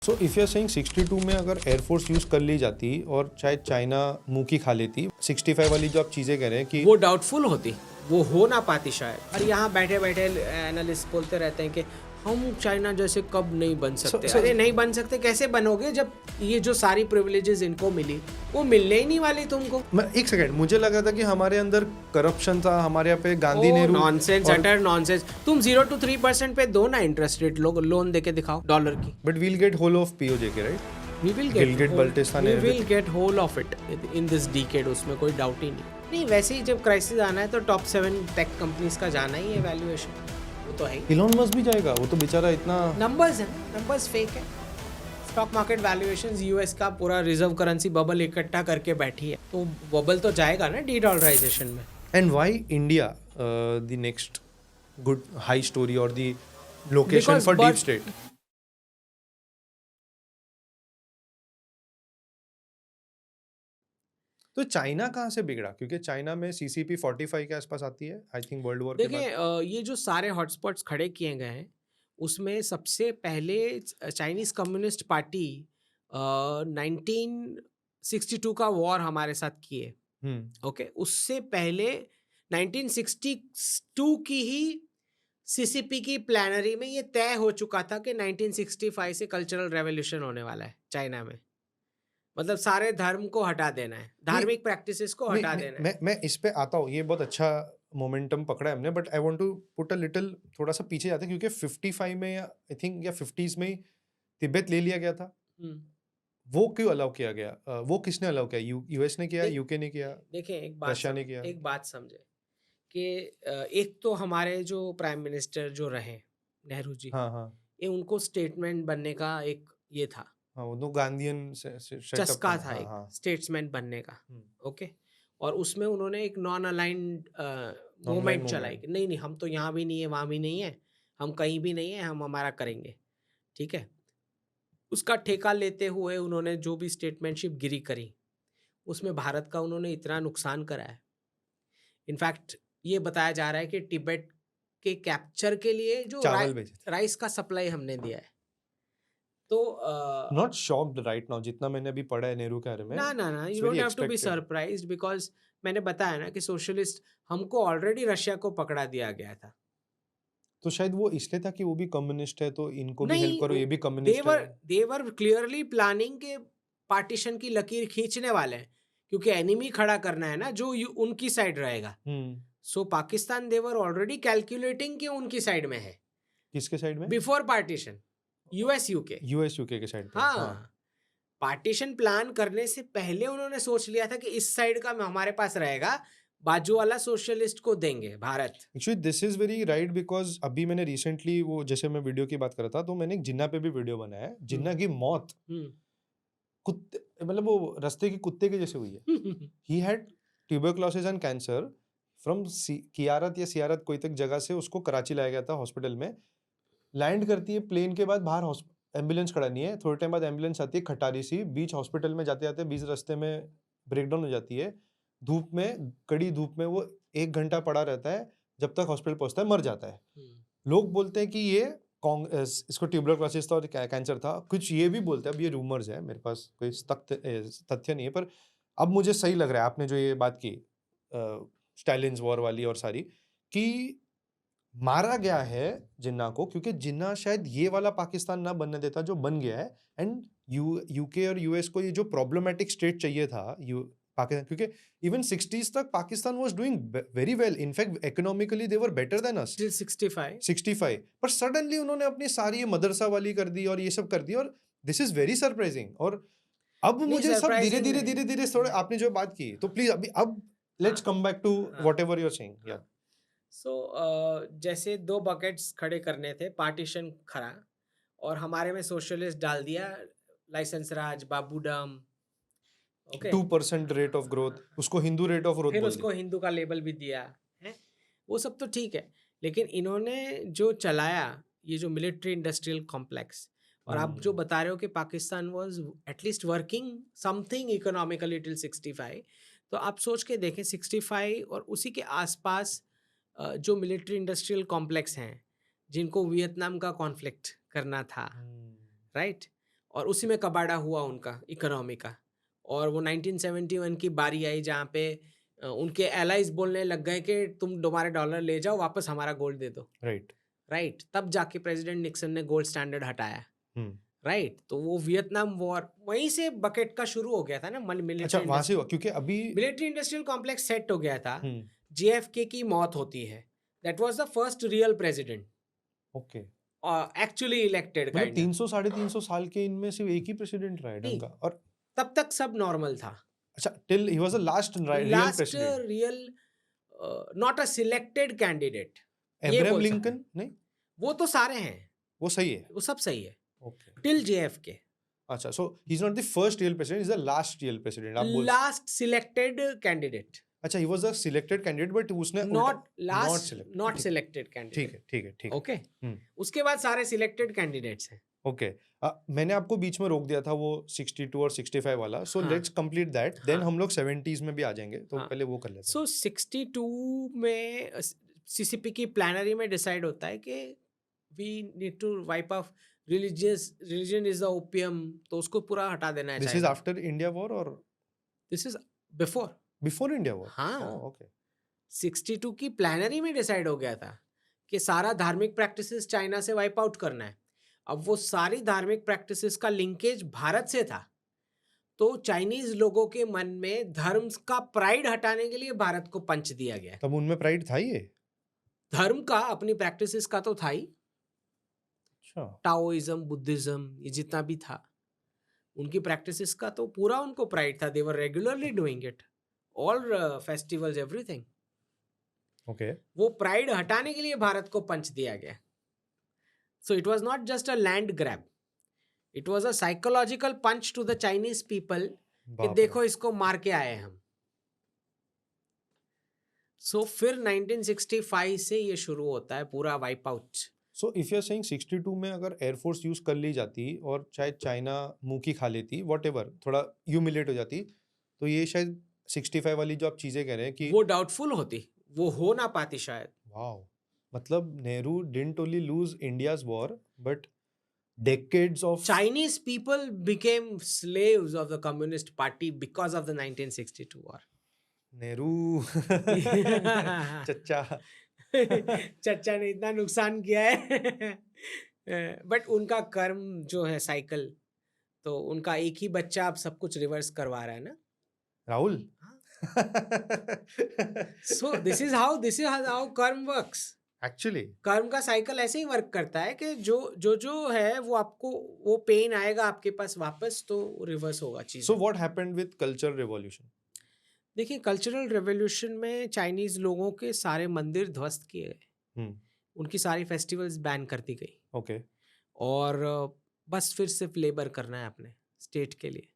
So if you are saying 62 में अगर air force use कर ली जाती और शायद चाइना मुंह की खा लेती, 65 वाली जो आप चीजें कह रहे हैं कि वो डाउटफुल होती, वो हो ना पाती शायद। और यहाँ बैठे बैठे एनालिस्ट बोलते रहते हैं कि हम चाइना जैसे कब नहीं बन सकते। अरे नहीं बन सकते, कैसे बनोगे जब ये जो सारी प्रिविलेजेस इनको मिली वो मिलने ही नहीं वाली तुमको। मैं एक सेकंड, मुझे लगा था कि हमारे अंदर करप्शन था, हमारे यहाँ पे Gandhi Nehru nonsense, utter nonsense. तुम 0 to 3% पे दो ना इंटरेस्ट रेट, लोग लोन देके दिखाओ डॉलर की। But we'll get whole of POJK, right? We will Gilgit Baltistan we and will get whole of it in this decade, उसमें कोई डाउट ही नहीं। वैसे ही जब क्राइसिस आना है तो टॉप 7 टेक कंपनीज का जाना ही है वैल्यूएशन, वो तो है ही। इलॉन मस्क भी जाएगा, वो तो बेचारा इतना नंबर्स है, नंबर्स फेक है। स्टॉक मार्केट वैल्यूएशंस यूएस का पूरा रिजर्व करेंसी बबल इकट्ठा करके बैठी है, तो बबल तो जाएगा ना डी डॉलराइजेशन में। And why India the next good high story और the location Because for deep but- state? तो चाइना कहाँ से बिगड़ा? क्योंकि चाइना में सीसीपी 45 के आसपास आती है, आई थिंक वर्ल्ड वॉर के बाद। देखिए ये जो सारे हॉटस्पॉट्स खड़े किए गए हैं उसमें सबसे पहले चाइनीज कम्युनिस्ट पार्टी 1962 का वॉर हमारे साथ किए। ओके, उससे पहले 1962 की ही सीसीपी की प्लानरी में ये तय हो चुका था कि 1965 से कल्चरल रेवोल्यूशन होने वाला है चाइना में। मतलब सारे धर्म को हटा देना है, धार्मिक प्रैक्टिसेस को हटा देना है। मैं इस पे आता हूँ, ये बहुत अच्छा मोमेंटम पकड़ा है हमने, but I want to put a little, थोड़ा सा पीछे जाते हैं, क्योंकि 55 में आई थिंक या 50s में ही तिब्बत ले लिया गया था। वो क्यों अलाउ किया गया? वो किसने अलाउ किया? यूएस ने किया, यूके ने किया, देखें रशिया ने किया? एक बात समझे कि एक तो हमारे जो प्राइम मिनिस्टर जो रहे नेहरू जी, हाँ हाँ ये उनको स्टेटमेंट बनने का एक ये था, हाँ, वो गांधीयन सेटअप चस्का था हाँ एक हाँ। स्टेट्समैन बनने का। हम्म, ओके, और उसमें उन्होंने एक नॉन अलाइंड मूवमेंट चलाई कि नहीं नहीं हम तो यहाँ भी नहीं है, वहाँ भी नहीं है, हम कहीं भी नहीं है, हम हमारा करेंगे। ठीक है, उसका ठेका लेते हुए उन्होंने जो भी स्टेटमेंटशिप गिरी करी, उसमें भारत का उन्होंने इतना नुकसान करा है। इनफैक्ट ये बताया जा रहा है कि तिब्बत के कैप्चर के लिए जो चावल भेजे थे। राइस का सप्लाई हमने दिया है। तो नॉट शॉक्ड राइट नाउ, जितना मैंने अभी पढ़ा है नेहरू के बारे में, ना ना it's you very don't have to be expected. Surprised, because मैंने बताया ना कि सोशलिस्ट हमको ऑलरेडी रशिया को पकड़ा दिया गया था। तो शायद वो इसलिए था कि वो भी कम्युनिस्ट है, तो इनको भी नहीं, हेल्प करो, ये भी कम्युनिस्ट है। दे वर क्लियरली प्लानिंग के पार्टीशन की लकीर खींचने वाले हैं, क्योंकि एनिमी खड़ा करना है ना जो उनकी साइड रहेगा। सो पाकिस्तान दे वर ऑलरेडी कैलकुलेटिंग कि उनकी साइड में है किसके साइड में? बिफोर पार्टीशन, यूएस यूके के साइड पे। हाँ, पार्टीशन प्लान करने से पहले उन्होंने सोच लिया था कि इस साइड का हमारे पास रहेगा, बाजू वाला सोशलिस्ट को देंगे Bharat. Actually this is very right, because अभी मैंने रिसेंटली वो, जैसे मैं वीडियो की बात कर रहा था, तो मैंने एक जिन्ना पे भी वीडियो बनाया है। जिन्ना की मौत कुत्ते, मतलब वो रास्ते के कुत्ते के जैसे हुई है। He had tuberculosis and cancer from कियारत या सियारत कोई तक जगह से उसको कराची लाया गया था हॉस्पिटल में। लैंड करती है प्लेन के बाद, बाहर एम्बुलेंस खड़ा नहीं है, थोड़े टाइम बाद एम्बुलेंस आती है खटारी सी, बीच हॉस्पिटल में जाते जाते बीच रास्ते में ब्रेकडाउन हो जाती है। धूप में, कड़ी धूप में वो 1 घंटा पड़ा रहता है, जब तक हॉस्पिटल पहुंचता है मर जाता है। लोग बोलते हैं कि ये इसको ट्यूबरक्लोसिस था और कैंसर था, कुछ ये भी बोलते हैं, अब ये रूमर्स है, मेरे पास कोई तथ्य नहीं है, पर अब मुझे सही लग रहा है आपने जो ये बात की स्टालिन्स वॉर वाली और सारी, कि मारा गया है जिन्ना को, क्योंकि जिन्ना शायद ये वाला पाकिस्तान ना बनने देता जो बन गया है। एंड यूके और यूएस को ये जो प्रॉब्लमेटिक स्टेट चाहिए था पाकिस्तान, क्योंकि इवन 60s तक Pakistan was doing very well, in fact economically they were better than us, 65, पर सडनली उन्होंने अपनी सारी ये मदरसा वाली कर दी और ये सब कर दी, और दिस इज वेरी सरप्राइजिंग। और अब मुझे सब धीरे धीरे थोड़े, आपने जो बात की, तो प्लीज अभी अब let's come back to whatever you are saying. या सो जैसे 2 बकेट्स खड़े करने थे, पार्टीशन खड़ा और हमारे में सोशलिस्ट डाल दिया, लाइसेंस राज, बाबू डम, 2% रेट ऑफ ग्रोथ, उसको हिंदू रेट ऑफ ग्रोथ फिर बोल उसको हिंदू का लेबल भी दिया है। वो सब तो ठीक है, लेकिन इन्होंने जो चलाया ये जो मिलिट्री इंडस्ट्रियल कॉम्प्लेक्स, और आप जो बता रहे हो कि Pakistan was at least working something economically till 65, तो आप सोच के देखें 65 और उसी के आसपास जो मिलिट्री इंडस्ट्रियल कॉम्प्लेक्स हैं जिनको वियतनाम का कॉन्फ्लिक्ट करना था, राइट, और उसी में कबाड़ा हुआ उनका इकोनॉमी का। और वो 1971 की बारी आई जहाँ पे उनके एलाइज बोलने लग गए कि तुम तुम्हारे डॉलर ले जाओ वापस, हमारा गोल्ड दे दो। राइट, तब जाके प्रेसिडेंट निक्सन ने गोल्ड स्टैंडर्ड हटाया। राइट, तो वो वियतनाम वॉर वहीं से बकेट का शुरू हो गया था ना, अच्छा वहां से हुआ क्योंकि अभी मिलिट्री इंडस्ट्रियल कॉम्प्लेक्स सेट हो गया था। JFK की मौत होती है, that was the first real president okay actually elected. मतलब 300-350 साल के इनमें सिर्फ एक ही प्रेसिडेंट रहा है ढंग का, और तब तक सब नॉर्मल था। अच्छा till he was the last real president, real not a selected candidate. Abraham Lincoln नहीं, वो तो सारे हैं, वो सही है, वो सब सही है ओके टिल JFK। अच्छा so he is not the first real president, he is the last real president आप बोल। Last selected candidate. अच्छा he was the selected candidate but उसने नॉट सिलेक्टेड कैंडिडेट। ठीक है ओके, उसके बाद सारे सिलेक्टेड कैंडिडेट्स हैं। ओके मैंने आपको बीच में रोक दिया था वो 62 और 65 वाला, so let's complete that, then हम लोग 70s में भी आ जाएंगे, तो पहले वो कर लेते हैं। सो 62 में CCP की प्लानरी में डिसाइड होता है कि we need to wipe off religion is the opium, तो उसको पूरा हटा देना है। This is after India war और this is before India war? हाँ ओके 62 की प्लानरी में डिसाइड हो गया था कि सारा धार्मिक प्रैक्टिसेस चाइना से वाइप आउट करना है। अब वो सारी धार्मिक प्रैक्टिसेस का लिंकेज भारत से था, तो चाइनीज लोगों के मन में धर्म का प्राइड हटाने के लिए भारत को पंच दिया गया। तब उनमें प्राइड था ये धर्म का, अपनी प्रैक्टिसेस का तो था ही। अच्छा टाओइज्म, बुद्धिज्म, ये जितना भी था उनकी प्रैक्टिसेस का तो पूरा उनको प्राइड था। They were regularly doing it, all festivals, everything. Okay वो प्राइड हटाने के लिए भारत को पंच दिया गया। So it was not just a land grab, it was a psychological punch to the Chinese people कि देखो इसको मार के आए हम। So फिर 1965 से ये शुरू होता है पूरा wipe out. So if you are saying 62 में अगर एयरफोर्स यूज कर ली जाती और चाहे चाइना मुंह की खा लेती, व्हाटएवर, थोड़ा ह्यूमिलेट हो जाती, तो ये शायद 65 वाली जो आप चीजें कह रहे हैं कि वो डाउटफुल होती, वो हो ना पाती शायद। वाओ, मतलब Nehru didn't only lose India's war but decades of Chinese people became slaves of the Communist Party because of the 1962 war. Nehru चच्चा चच्चा ने इतना नुकसान किया है बट उनका कर्म जो है साइकिल, तो उनका एक ही बच्चा अब सब कुछ रिवर्स करवा रहा है ना, Rahul. So this is how कर्म works. एक्चुअली कर्म का साइकिल ऐसे ही वर्क करता है कि जो है वो आपको, वो पेन आएगा आपके पास वापस, तो रिवर्स होगा चीज। So what happened with cultural revolution? देखिए कल्चरल रेवोल्यूशन में चाइनीज लोगों के सारे मंदिर ध्वस्त किए गए, उनकी सारी फेस्टिवल्स बैन कर दी गई। ओके और बस फिर सिर्फ लेबर करना है अपने स्टेट के लिए,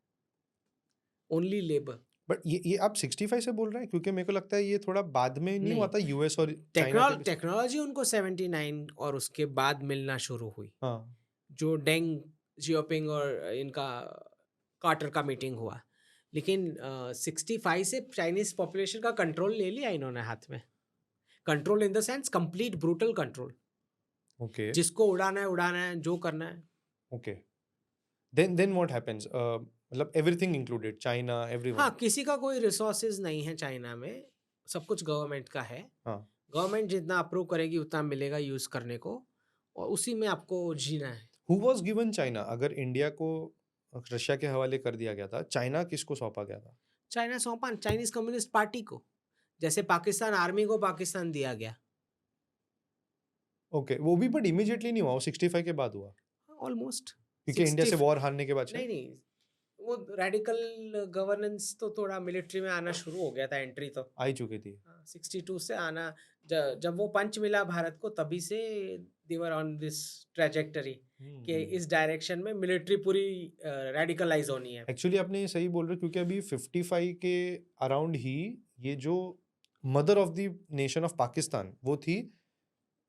ओनली लेबर। बट ये आप 65 से बोल रहे हैं? क्योंकि मेरे को लगता है ये थोड़ा बाद में नहीं हुआ था यूएस और टेक्नोलॉजी उनको 79 और उसके बाद मिलना शुरू हुई। हाँ जो डेंग जियोपिंग और इनका कार्टर का मीटिंग हुआ, लेकिन 65 से चाइनीज पॉपुलेशन का कंट्रोल ले लिया इन्होंने हाथ में। Control in the sense complete brutal control. Okay जिसको उड़ाना है, जो करना है। Okay then what happens? मतलब एवरीथिंग इंक्लूडेड, चाइना, एवरीवन? हाँ, किसी का कोई रिसोर्सेज नहीं है चाइना में, सब कुछ गवर्नमेंट का है। हाँ गवर्नमेंट जितना अप्रूव करेगी उतना मिलेगा यूज करने को, और उसी में आपको जीना है। Who was given China? अगर इंडिया को रशिया के हवाले कर दिया गया था, चाइना किसको सौंपा गया था? चाइना सौंपा चाइनीज कम्युनिस्ट पार्टी को, जैसे पाकिस्तान आर्मी को पाकिस्तान दिया गया। ओके वो भी बट इमीडिएटली नहीं हुआ, वो 65 के बाद हुआ ऑलमोस्ट, क्योंकि इंडिया से वॉर हारने के बाद। नहीं वो रेडिकल गवर्नेंस तो थोड़ा मिलिट्री में आना शुरू हो गया था, एंट्री तो आई चुकी थी 62 से आना। जब वो पंच मिला भारत को, तभी से दे वर ऑन दिस ट्रैजेक्टरी कि इस डायरेक्शन में मिलिट्री पूरी रेडिकलाइज होनी है। एक्चुअली आपने ये सही बोल रहे, क्योंकि अभी 55 के अराउंड ही ये जो mother of the nation of Pakistan वो थी,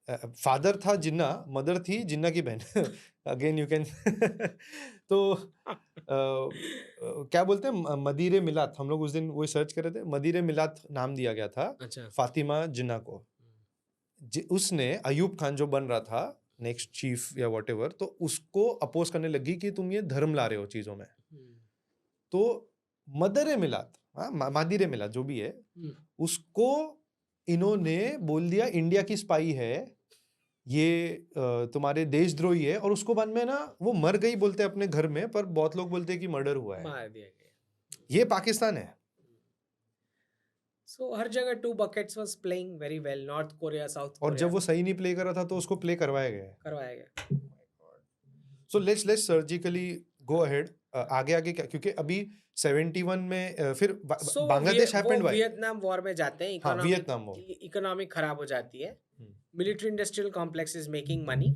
फादर था जिन्ना, मदर थी जिन्ना की बहन। अगेन यू कैन तो क्या बोलते हैं, मदीरे मिलात, हम लोग उस दिन वो सर्च कर रहे थे, मदीरे मिलात नाम दिया गया था। अच्छा। फातिमा जिन्ना को। उसने अयूब खान जो बन रहा था नेक्स्ट चीफ या व्हाटएवर, तो उसको अपोज करने लगी कि तुम ये धर्म ला रहे हो चीजों में। तो मदर मिलात, हाँ मादिर मिलात जो भी है, उसको इन्होंने बोल दिया इंडिया की स्पाई है ये, तुम्हारे देशद्रोही है, और उसको बाद में ना वो मर गई बोलते हैं अपने घर में, पर बहुत लोग बोलते हैं कि मर्डर हुआ है, मार दिया गया। ये पाकिस्तान है। So हर जगह two buckets was playing very well, north Korea, south और कोरिया जब वो सही नहीं प्ले कर रहा था तो उसको प्ले करवाया गया है। करवाया गया। So let's surgically go ahead, आगे आगे क्या, क्योंकि अभी 71 में फिर So बांग्लादेश वो हैपेंड व्हाई? वियतनाम वॉर में जाते हैं, हाँ, वियतनाम वॉर। इकोनॉमिक खराब हो जाती है, military industrial complex is making money,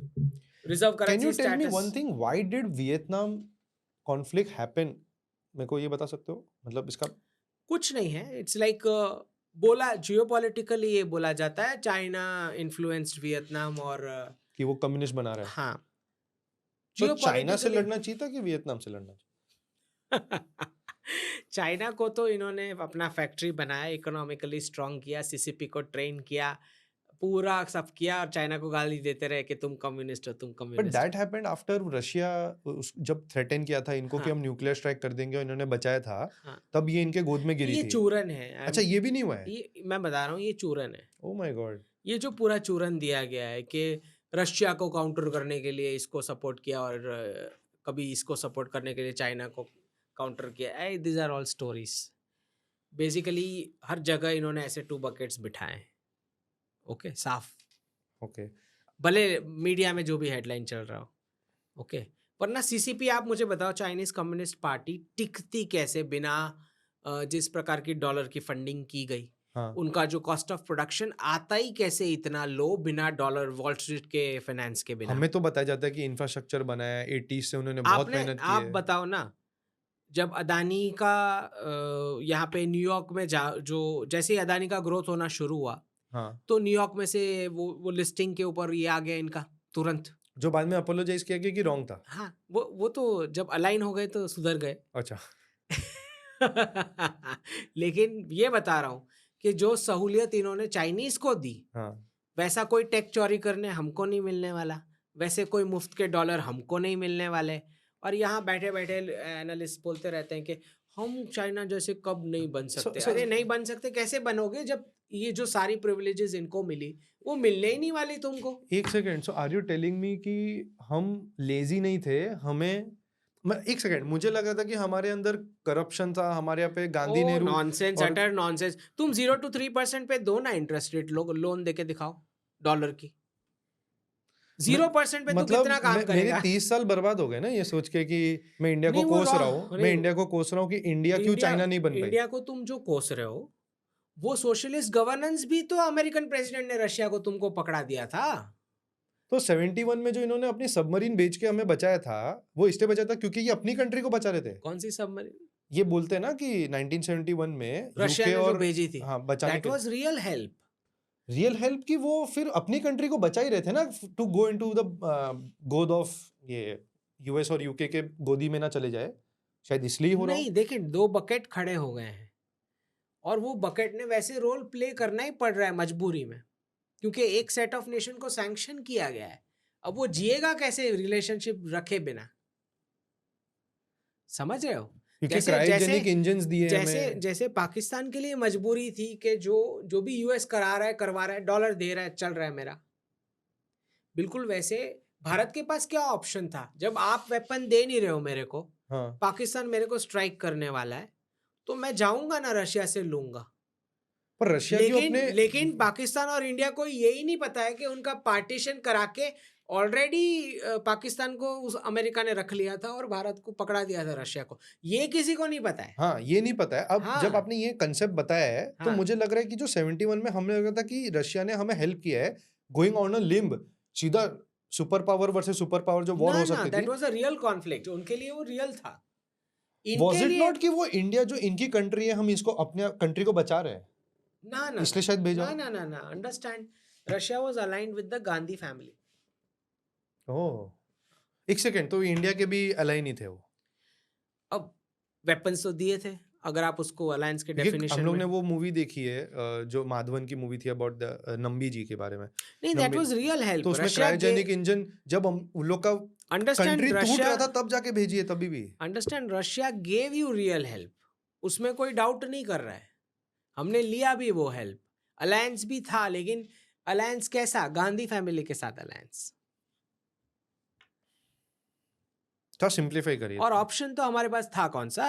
reserve can you currency tell me one status. Thing, why did Vietnam conflict happen? मेरे को ये बता सकते हो, मतलब इसका कुछ नहीं है, इट्स लाइक बोला जियोपॉलिटिकली ये बोला जाता है चाइना इन्फ्लुएंस्ड वियतनाम, और कि वो कम्युनिस्ट बना रहा है। हाँ तो चाइना से geopolitically- लड़ना चाहिए था कि वियतनाम से लड़ना चाहिए? चाइना को तो इन्होंने अपना फैक्ट्री बनाया, इकोनॉमिकली स्ट्रांग किया, सीसीपी को ट्रेन किया, पूरा सब किया, और चाइना को गाली देते रहे कि तुम कम्युनिस्ट हो, तुम but communist. That happened after Russia जब थ्रेटन किया था इनको कि हाँ। हम न्यूक्लियर स्ट्राइक कर देंगे, और इन्होंने बचाया था, हाँ। तब ये इनके गोद में गिरी ये थी। चूरन है। अच्छा, ये भी नहीं हुआ है? ये मैं बता रहा हूँ, ये चूरन है। Oh my God. ये जो पूरा चूरन दिया गया है कि रशिया को काउंटर करने के लिए इसको सपोर्ट किया, और कभी इसको सपोर्ट करने के लिए चाइना को काउंटर किया, this are all stories. Basically हर जगह इन्होंने ऐसे टू बकेट्स बिठाए हैं। ओके, साफ, ओके, भले मीडिया में जो भी हेडलाइन चल रहा हो। ओके, वरना सीसीपी, आप मुझे बताओ, चाइनीज कम्युनिस्ट पार्टी टिकती कैसे बिना जिस प्रकार की डॉलर की फंडिंग की गई, हाँ, उनका जो कॉस्ट ऑफ प्रोडक्शन आता ही कैसे इतना लो बिना डॉलर, वॉल स्ट्रीट के फाइनेंस के बिना। हमें तो बताया जाता है कि इंफ्रास्ट्रक्चर बनाया है 80s से, उन्होंने बहुत मेहनत की आप है। बताओ ना, जब अदानी का यहाँ पे न्यूयॉर्क में जो जैसे ही अदानी का ग्रोथ होना शुरू हुआ, हाँ, तो न्यूयॉर्क में से वो लिस्टिंग के ऊपर ये आ गया इनका तुरंत। जो बाद में अपोलोजाइज किया गया कि रॉन्ग था। हाँ, वो तो जब अलाइन हो गए तो सुधर गए। अच्छा, लेकिन ये बता रहा हूँ कि जो सहूलियत इन्होंने चाइनीज को दी, हाँ, वैसा कोई टेक चोरी करने हमको नहीं मिलने वाला, वैसे कोई मुफ्त के डॉलर हमको नहीं मिलने वाले। और यहाँ बैठे बैठे एनालिस्ट बोलते रहते हैं कि हम चाइना जैसे कब नहीं बन सकते। अरे नहीं बन सकते, कैसे बनोगे जब ये जो सारी प्रिविलेजेस इनको मिली वो मिलने ही नहीं वाली तुमको। एक second, so are you telling me कि हम लेजी नहीं थे, हमें एक सेकंड, मुझे लगा था कि हमारे अंदर करप्शन था, हमारे यहाँ पे Gandhi Nehru. Nonsense, utter nonsense. तुम 0 to 3% पे दो ना इंटरेस्ट रेट, लोन देके दिखाओ डॉलर की। 0% पे तू कितना काम मेरे करेगा? 30 साल बर्बाद हो गए ना ये सोच के कि मैं इंडिया को नहीं, वो कोस रहा रॉ- हूँ, नहीं, मैं इंडिया को कोस रहा हूँ कि इंडिया क्यों चाइना नहीं बन पाई। इंडिया को तुम जो कोस रहे हो, वो सोशलिस्ट गवर्नेंस भी तो अमेरिकन प्रेसिडेंट ने रशिया को तुमको पकड़ा दिया था। तो 71 में जो इन्होंने अपनी सबमरीन बेच के हमें बचाया था, वो इसलिए बचाया था क्योंकि ये अपनी कंट्री को बचा रहे थे। कौन सी सबमरीन? ये बोलते हैं ना कि 1971 में रशिया यूके ने जो और भेजी थी, हाँ बचाने दैट के was real help. Real help की, वो फिर अपनी कंट्री को बचा ही रहे थे ना, टू गो इनटू द गोद ऑफ ये यूएस और यूके के गोदी में ना चले जाए, शायद इसलिए हो रहा हो। नहीं, देखिए, 2 बकेट खड़े हो गए हैं, और वो बकेट ने वैसे रोल प्ले करना ही पड़ रहा है मजबूरी में, क्योंकि एक सेट ऑफ नेशन को सैंक्शन किया गया है। अब वो जिएगा कैसे रिलेशनशिप रखे बिना? समझ रहे हो? क्योंकि जैसे क्रायोजेनिक इंजन्स दिए जैसे हमें। जैसे पाकिस्तान के लिए मजबूरी थी कि जो भी यूएस करा रहा है, करवा रहा है, डॉलर दे रहा है, चल रहा है मेरा। बिल्कुल वैसे भारत के पास क्या ऑप्शन था? जब आप वेपन दे नहीं रहे हो मेरे को, हाँ, पाकिस्तान मेरे को स्ट्राइक करने वाला है, तो मैं जाऊंगा ना रशिया से लूंगा। पर रशिया क्यों अपने लेकिन पाकिस्तान और इंडिया को यही नहीं पता है कि उनका पार्टीशन करा के ऑलरेडी पाकिस्तान को उस अमेरिका ने रख लिया था और भारत को पकड़ा दिया था, रशिया को। ये किसी को नहीं पता है। हाँ, ये नहीं पता है। अब हाँ। जब आपने ये कंसेप्ट बताया है तो हाँ। मुझे लग रहा है कि जो 71 में हमें लगा था कि रशिया ने हमें हेल्प किया है, गोइंग ऑन अ लिम्ब, सीधा super power versus super power जो वॉर हो सकती दैट थी, वाज अ रियल कॉन्फ्लिक्ट, उनके लिए वो रियल था। वाज इनके इट लिए नॉट कि वो इंडिया जो इनकी कंट्री है, हम इसको अपने कंट्री को बचा रहे हैं, ना इसलिए शायद भेजा हो। ना understand, Russia was aligned with the Gandhi family. Oh, एक सेकंड, तो इंडिया के भी अलाइन नहीं थे वो? अब वेपन्स तो दिए थे, अगर आप उसको अलायंस के क्योंकि डेफिनेशन हम लोग में। ने वो मूवी देखी है जो माधवन की मूवी थी अबाउट द नंबी जी के बारे में। नहीं, that Nambi, was real help. तो उसमें रशिया क्रायोजेनिक इंजन जब हम उन लोग का अंडरस्टैंड कंट्री टूट रशिया रहा था तब जाके भेजी है तभी भी। Understand Russia gave you real help, उसमें कोई डाउट नहीं कर रहा है। हमने लिया भी वो हेल्प, अलायंस भी था, लेकिन अलायंस कैसा? गांधी फैमिली के साथ अलायंस। थोड़ा सिंप्लीफाई करिए। और ऑप्शन तो हमारे पास था कौन सा?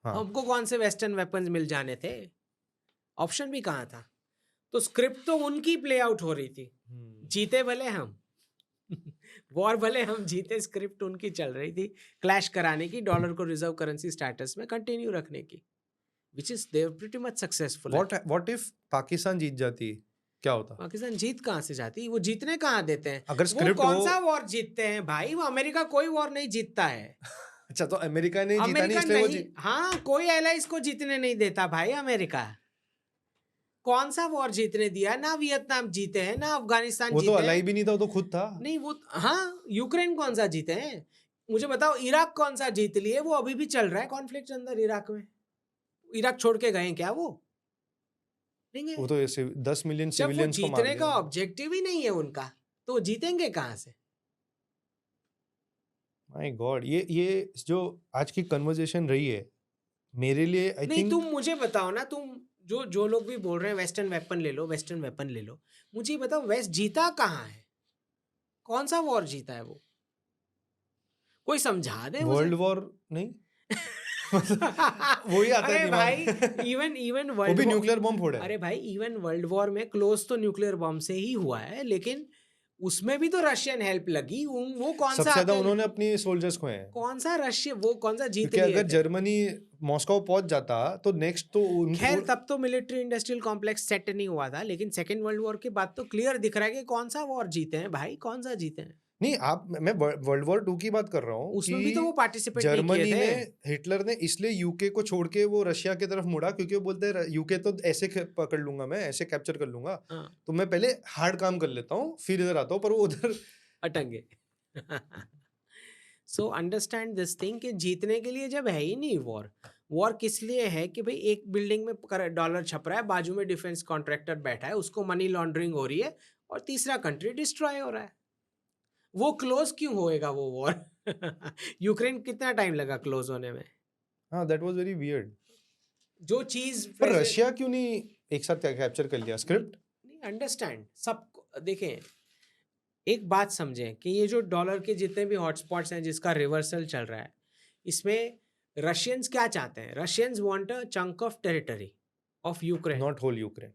हाँ। हमको कौन से वेस्टर्न वेपन्स मिल जाने थे? ऑप्शन भी कहाँ था? तो स्क्रिप्ट तो उनकी प्ले आउट हो रही थी। जीते भले हम वॉर भले हम जीते, स्क्रिप्ट उनकी चल रही थी क्लैश कराने की, डॉलर को रिजर्व करेंसी स्टेटस में कंटिन्यू रखने की, which is they were pretty much successful। What if Pakistan जीत जाती, क्या होता? पाकिस्तान जीत कहाँ से जाती? वो जीतने कहाँ देते हैं? अगर वो स्क्रिप्ट कौन हो सा वॉर जीतते हैं भाई? वो अमेरिका कोई वॉर नहीं जीतता है। अच्छा, तो अमेरिका ने जीता नहीं अमेरिका इसलिए वो नहीं, हाँ, कोई एलाइज को जीतने नहीं देता भाई अमेरिका। कौन सा वॉर जीतने दिया? ना वियतनाम जीते हैं, ना अफगानिस्तान वो जीते तो हैं। अलाई भी नहीं था, वो तो खुद था। नहीं वो, हाँ, यूक्रेन कौन सा जीते हैं? मुझे बताओ, इराक कौन सा जीत लिए? वो अभी भी चल रहा है कॉन्फ्लिक्ट अंदर इराक में। इराक छोड़ के गए क्या वो? नहीं गए। वो तो ऐसे 10 मिलियन जब वो सिविलियंस को मार जीतने दिया। का ऑब्जेक्टिव ही नहीं है उनका, तो वो जीतेंगे कहाँ से? माय गॉड, ये जो आज की कन्वर्सेशन रही है मेरे लिए, आई नहीं, थिंक तुम मुझे बताओ ना, तुम जो लोग भी बोल रहे हैं वेस्टर्न वेपन ले लो, वेस्टर्न वेपन ले लो, मुझे बताओ वेस्ट जीता कहाँ है? कौन सा वॉर जीता है वो? कोई समझा दे मुझे। वर्ल्ड वॉर नहीं वही आता है अरे दिमाग भाई, में। इवन वो वर्ल्ड भी वॉर, न्यूक्लियर बॉम्ब फोड़ा है। अरे भाई इवन वर्ल्ड वॉर में क्लोज तो न्यूक्लियर बॉम्ब से ही हुआ है, लेकिन उसमें भी तो रशियन हेल्प लगी। वो कौन सबसे सा ज्यादा अकेले, उन्होंने अपनी सोल्जर्स को हैं, कौन सा रशिया, वो कौन सा जीत क्योंकि लिए अगर थे? जर्मनी मॉस्को पहुंच जाता तो नेक्स्ट तो खैर तब तो मिलिट्री इंडस्ट्रियल कॉम्प्लेक्स सेट नहीं हुआ था, लेकिन सेकेंड वर्ल्ड वॉर के बाद तो क्लियर दिख रहा है कि कौन सा वॉर जीते हैं भाई, कौन सा जीते हैं। नहीं, मैं वर्ल्ड वॉर 2 की बात कर रहा हूँ उसमें भी तो वो कि पार्टिसिपेट नहीं किए जर्मनी थे। ने, हिटलर ने इसलिए यूके को छोड़ के वो रशिया की तरफ मुड़ा, क्योंकि वो बोलते हैं यूके तो ऐसे पकड़ लूंगा, मैं ऐसे कैप्चर कर लूंगा, हाँ, तो मैं पहले हार्ड काम कर लेता हूँ फिर इधर आता हूँ, पर वो उधर अटंगे। सो अंडरस्टैंड दिस थिंग कि जीतने के लिए जब है ही नहीं वॉर, वॉर किस लिए है कि भाई एक बिल्डिंग में डॉलर छप रहा है, बाजू में डिफेंस कॉन्ट्रैक्टर बैठा है, उसको मनी लॉन्ड्रिंग हो रही है, और तीसरा कंट्री डिस्ट्रॉय हो रहा है। वो क्लोज क्यों होएगा वो वॉर? यूक्रेन कितना टाइम लगा क्लोज होने में? हाँ, दैट वाज वेरी वियर्ड। जो चीज पर रशिया क्यों नहीं एक साथ कैप्चर कर लिया स्क्रिप्ट? नहीं, अंडरस्टैंड सब देखें, एक बात समझें कि ये जो डॉलर के जितने भी हॉटस्पॉट्स हैं जिसका रिवर्सल चल रहा है, इसमें रशियंस क्या चाहते हैं? Russians want a chunk of territory of Ukraine. Not whole Ukraine.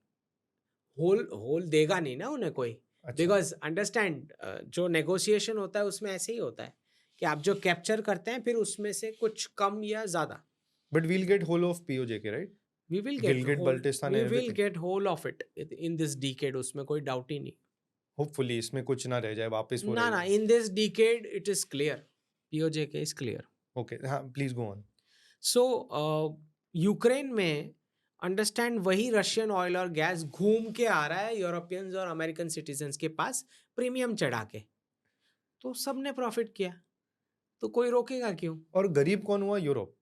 Whole देगा नहीं ना उन्हें कोई, अच्छा, बिकॉज अंडरस्टैंड जो नेगोशिएशन होता है उसमें ऐसे ही होता है कि आप जो कैप्चर करते हैं फिर उसमें से कुछ कम या ज्यादा, but we'll get whole of POJ right? We will Gilgit Baltistan we and will everything. Get whole of it in this decade, उसमें कोई डाउट ही नहीं। होपफुली इसमें कुछ ना रह जाए, वापस वो ना रह ना, जाए। इन this decade it is clear, PoJ के इज क्लियर। ओके, हाँ, please go on. So Ukraine में अंडरस्टैंड वही रशियन ऑयल और गैस घूम के आ रहा है यूरोपियंस और अमेरिकन सिटीजन्स के पास प्रीमियम चढ़ा के, तो सबने प्रॉफिट किया, तो कोई रोकेगा क्यों? और गरीब कौन हुआ? यूरोप।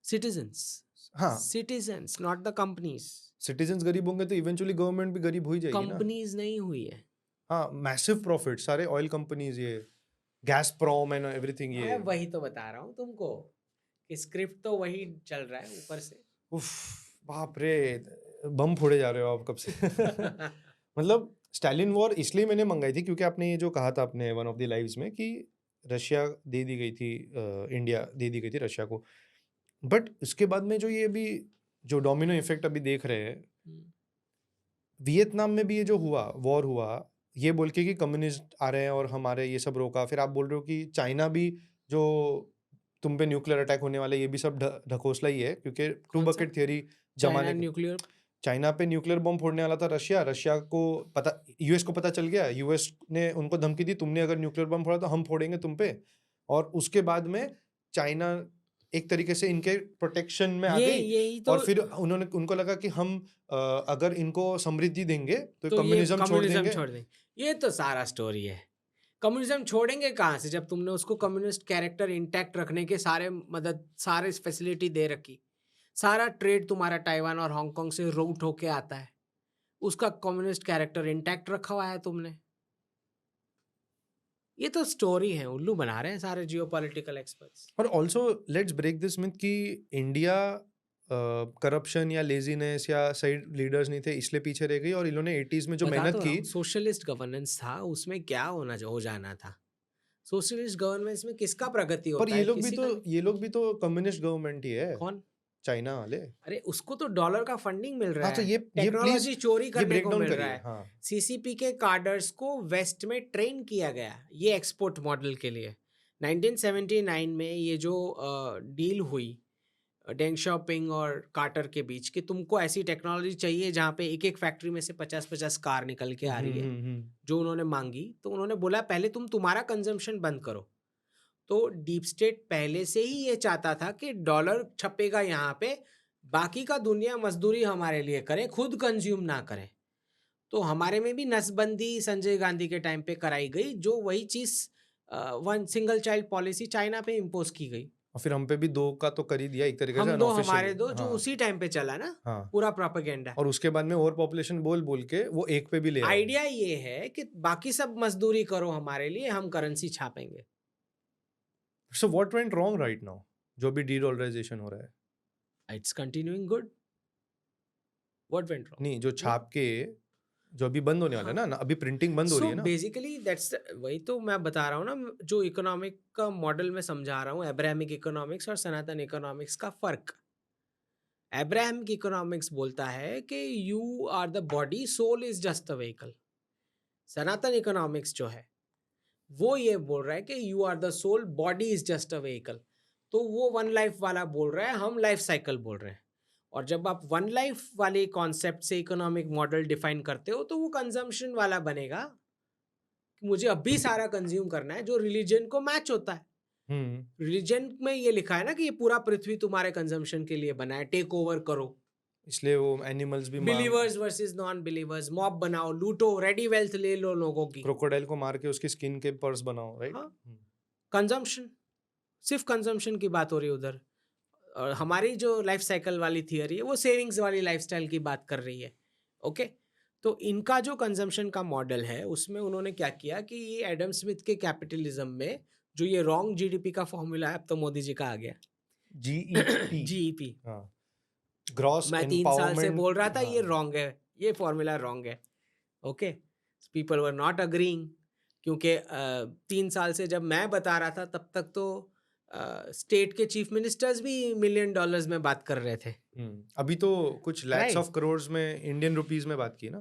सिटीजन्स, हाँ, citizens, not the companies. Citizens गरीब होंगे तो इवेंचुअली गवर्नमेंट भी गरीब हो ही जाएगी ना। कंपनीज नहीं हुई है। हाँ, मैसिव प्रॉफिट सारे ऑयल कंपनीज, ये गैसप्रॉम एंड एवरीथिंग, मैं ये वही तो बता रहा हूँ तुमको कि स्क्रिप्ट तो वही चल रहा है ऊपर से। उफ, बाप रे, बम फोड़े जा रहे हो आप कब से। मतलब स्टालिन वॉर इसलिए मैंने मंगाई थी क्योंकि आपने ये जो कहा था अपने वन ऑफ द लाइव्स में कि रशिया दे दी गई थी, इंडिया दे दी गई थी रशिया को, बट उसके बाद में जो ये अभी जो डोमिनो इफेक्ट अभी देख रहे हैं, वियतनाम में भी ये जो हुआ, वॉर हुआ, ये बोल के कि कम्युनिस्ट आ रहे हैं और हमारे ये सब रोका, फिर आप बोल रहे हो कि चाइना भी जो तुम पे न्यूक्लियर अटैक होने वाला है, ये भी सब ढकोसला ही है, क्योंकि टू कौन सा? बकेट थियरी चाइना जमाने के न्यूक्लियर, चाइना पे न्यूक्लियर बम फोड़ने वाला था रशिया, रशिया को पता, यूएस को पता चल गया, यूएस ने उनको धमकी दी, तुमने अगर न्यूक्लियर बम फोड़ा तो हम फोड़ेंगे तुम पे, और उसके बाद में चाइना एक तरीके से इनके प्रोटेक्शन में आ ये गई, यही तो, और फिर उनको लगा कि हम अगर इनको समृद्धि देंगे तो ये कम्युनिज्म छोड़ देंगे। छोड़ देंगे। ये तो सारा स्टोरी है। कम्युनिज्म छोड़ेंगे कहाँ से जब तुमने उसको कम्युनिस्ट कैरेक्टर इंटैक्ट रखने के सारे मदद, सारे फैसिलिटी दे रखी, सारा ट्रेड तुम्हारा ताइवान और हांगकांग से रूट होके आता है, उसका कम्युनिस्ट कैरेक्टर इंटैक्ट रखा हुआ है तुमने। ये तो स्टोरी है, उल्लू बना रहे हैं सारे जियोपॉलिटिकल एक्सपर्ट्स। और also let's break this myth कि इंडिया करप्शन या लेजीनेस या सही लीडर्स नहीं थे इसलिए पीछे रह गई, और इन्होंने 80s में जो मेहनत की। सोशलिस्ट गवर्नेंस था, उसमें क्या हो जाना था? सोशलिस्ट गवर्नेंस में किसका प्रगति होता पर है? ये लोग भी तो कम्युनिस्ट गवर्नमेंट ही है। कौन? चाइना वाले। अरे उसको तो डॉलर का फंडिंग मिल रहा हाँ, तो है, ये टेक्नोलॉजी चोरी ये करने ब्रेक को डाउन मिल रहा करिए। है। हाँ, सीसीपी के कार्डर्स को वेस्ट में ट्रेन किया गया ये एक्सपोर्ट मॉडल के लिए। 1979 में ये जो डील हुई डेंग शॉपिंग और कार्टर के बीच कि तुमको ऐसी टेक्नोलॉजी चाहिए जहाँ पे एक एक फैक्ट्री में से 50-50 कार निकल के आ रही है, जो उन्होंने मांगी, तो उन्होंने बोला पहले तुम तुम्हारा कंजम्पशन बंद करो। तो डीप स्टेट पहले से ही ये चाहता था कि डॉलर छपेगा यहाँ पे, बाकी का दुनिया मजदूरी हमारे लिए करे, खुद कंज्यूम ना करे। तो हमारे में भी नसबंदी संजय गांधी के टाइम पे कराई गई, जो वही चीज one single child policy China पे इम्पोज की गई। और फिर हम पे भी 2 का तो कर ही दिया एक तरीके से हम दो हमारे अनऑफिशियली। दो, जो हाँ, उसी टाइम पे चला ना, हाँ। पूरा प्रोपेगेंडा। और उसके बाद में ओवर पॉपुलेशन बोल बोल के वो 1 पे भी ले आए। आइडिया ये है कि बाकी सब मजदूरी करो हमारे लिए, हम करेंसी छापेंगे। So what went wrong right now, जो भी डीडॉलराइजेशन हो रहा है? It's continuing good. What went wrong? नहीं, जो छाप के जो अभी बंद होने वाला है ना, अभी प्रिंटिंग बंद हो रही है ना। बेसिकली दैट्स वही तो मैं बता रहा हूँ ना, जो इकोनॉमिक का मॉडल में समझा रहा हूँ, अब्राहमिक इकोनॉमिक्स और सनातन इकोनॉमिक्स का फर्क। अब्राहमिक इकोनॉमिक्स बोलता है कि you are the body, soul is just a vehicle. Sanatan economics जो है वो ये बोल रहा है कि you are the soul, body is just a vehicle. तो वो वन लाइफ वाला बोल रहा है, हम लाइफ साइकिल बोल रहे हैं। और जब आप वन लाइफ वाले कॉन्सेप्ट से इकोनॉमिक मॉडल डिफाइन करते हो तो वो कंजम्पशन वाला बनेगा, कि मुझे अभी सारा कंज्यूम करना है, जो रिलीजन को मैच होता है। रिलीजन में ये लिखा है ना कि ये पूरा पृथ्वी तुम्हारे कंजम्पशन के लिए बना है, टेक ओवर करो। इसलिए वो एनिमल्स भी believers versus non believers, mob बनाओ, लूटो, रेडी वेल्थ ले लो लोगों की, क्रोकोडाइल को मार के उसकी स्किन के पर्स बनाओ, राइट? हाँ, कंजम्पशन, सिर्फ कंजम्पशन की बात हो रही है उधर। और हमारी जो लाइफ साइकिल वाली थियरी है वो सेविंग्स वाली लाइफस्टाइल की बात कर रही है। ओके, तो इनका जो कंजम्पशन का मॉडल है उसमें उन्होंने क्या किया कि ये एडम स्मिथ के कैपिटलिज्म में जो ये रॉन्ग जीडीपी का फॉर्मूला है, अब तो मोदी जी का आ गया, जीईपी। ग्रॉस मैं 3 साल से एम्पावरमेंट। बोल रहा था ये रॉन्ग है, ये फॉर्मूला रॉन्ग है। Okay, people were not agreeing, क्योंकि 3 साल से जब मैं बता रहा था तब तक तो स्टेट के चीफ मिनिस्टर्स भी $1 मिलियन में बात कर रहे थे। अभी तो कुछ लैक्स ऑफ करोड़ में इंडियन रुपीस में बात की ना।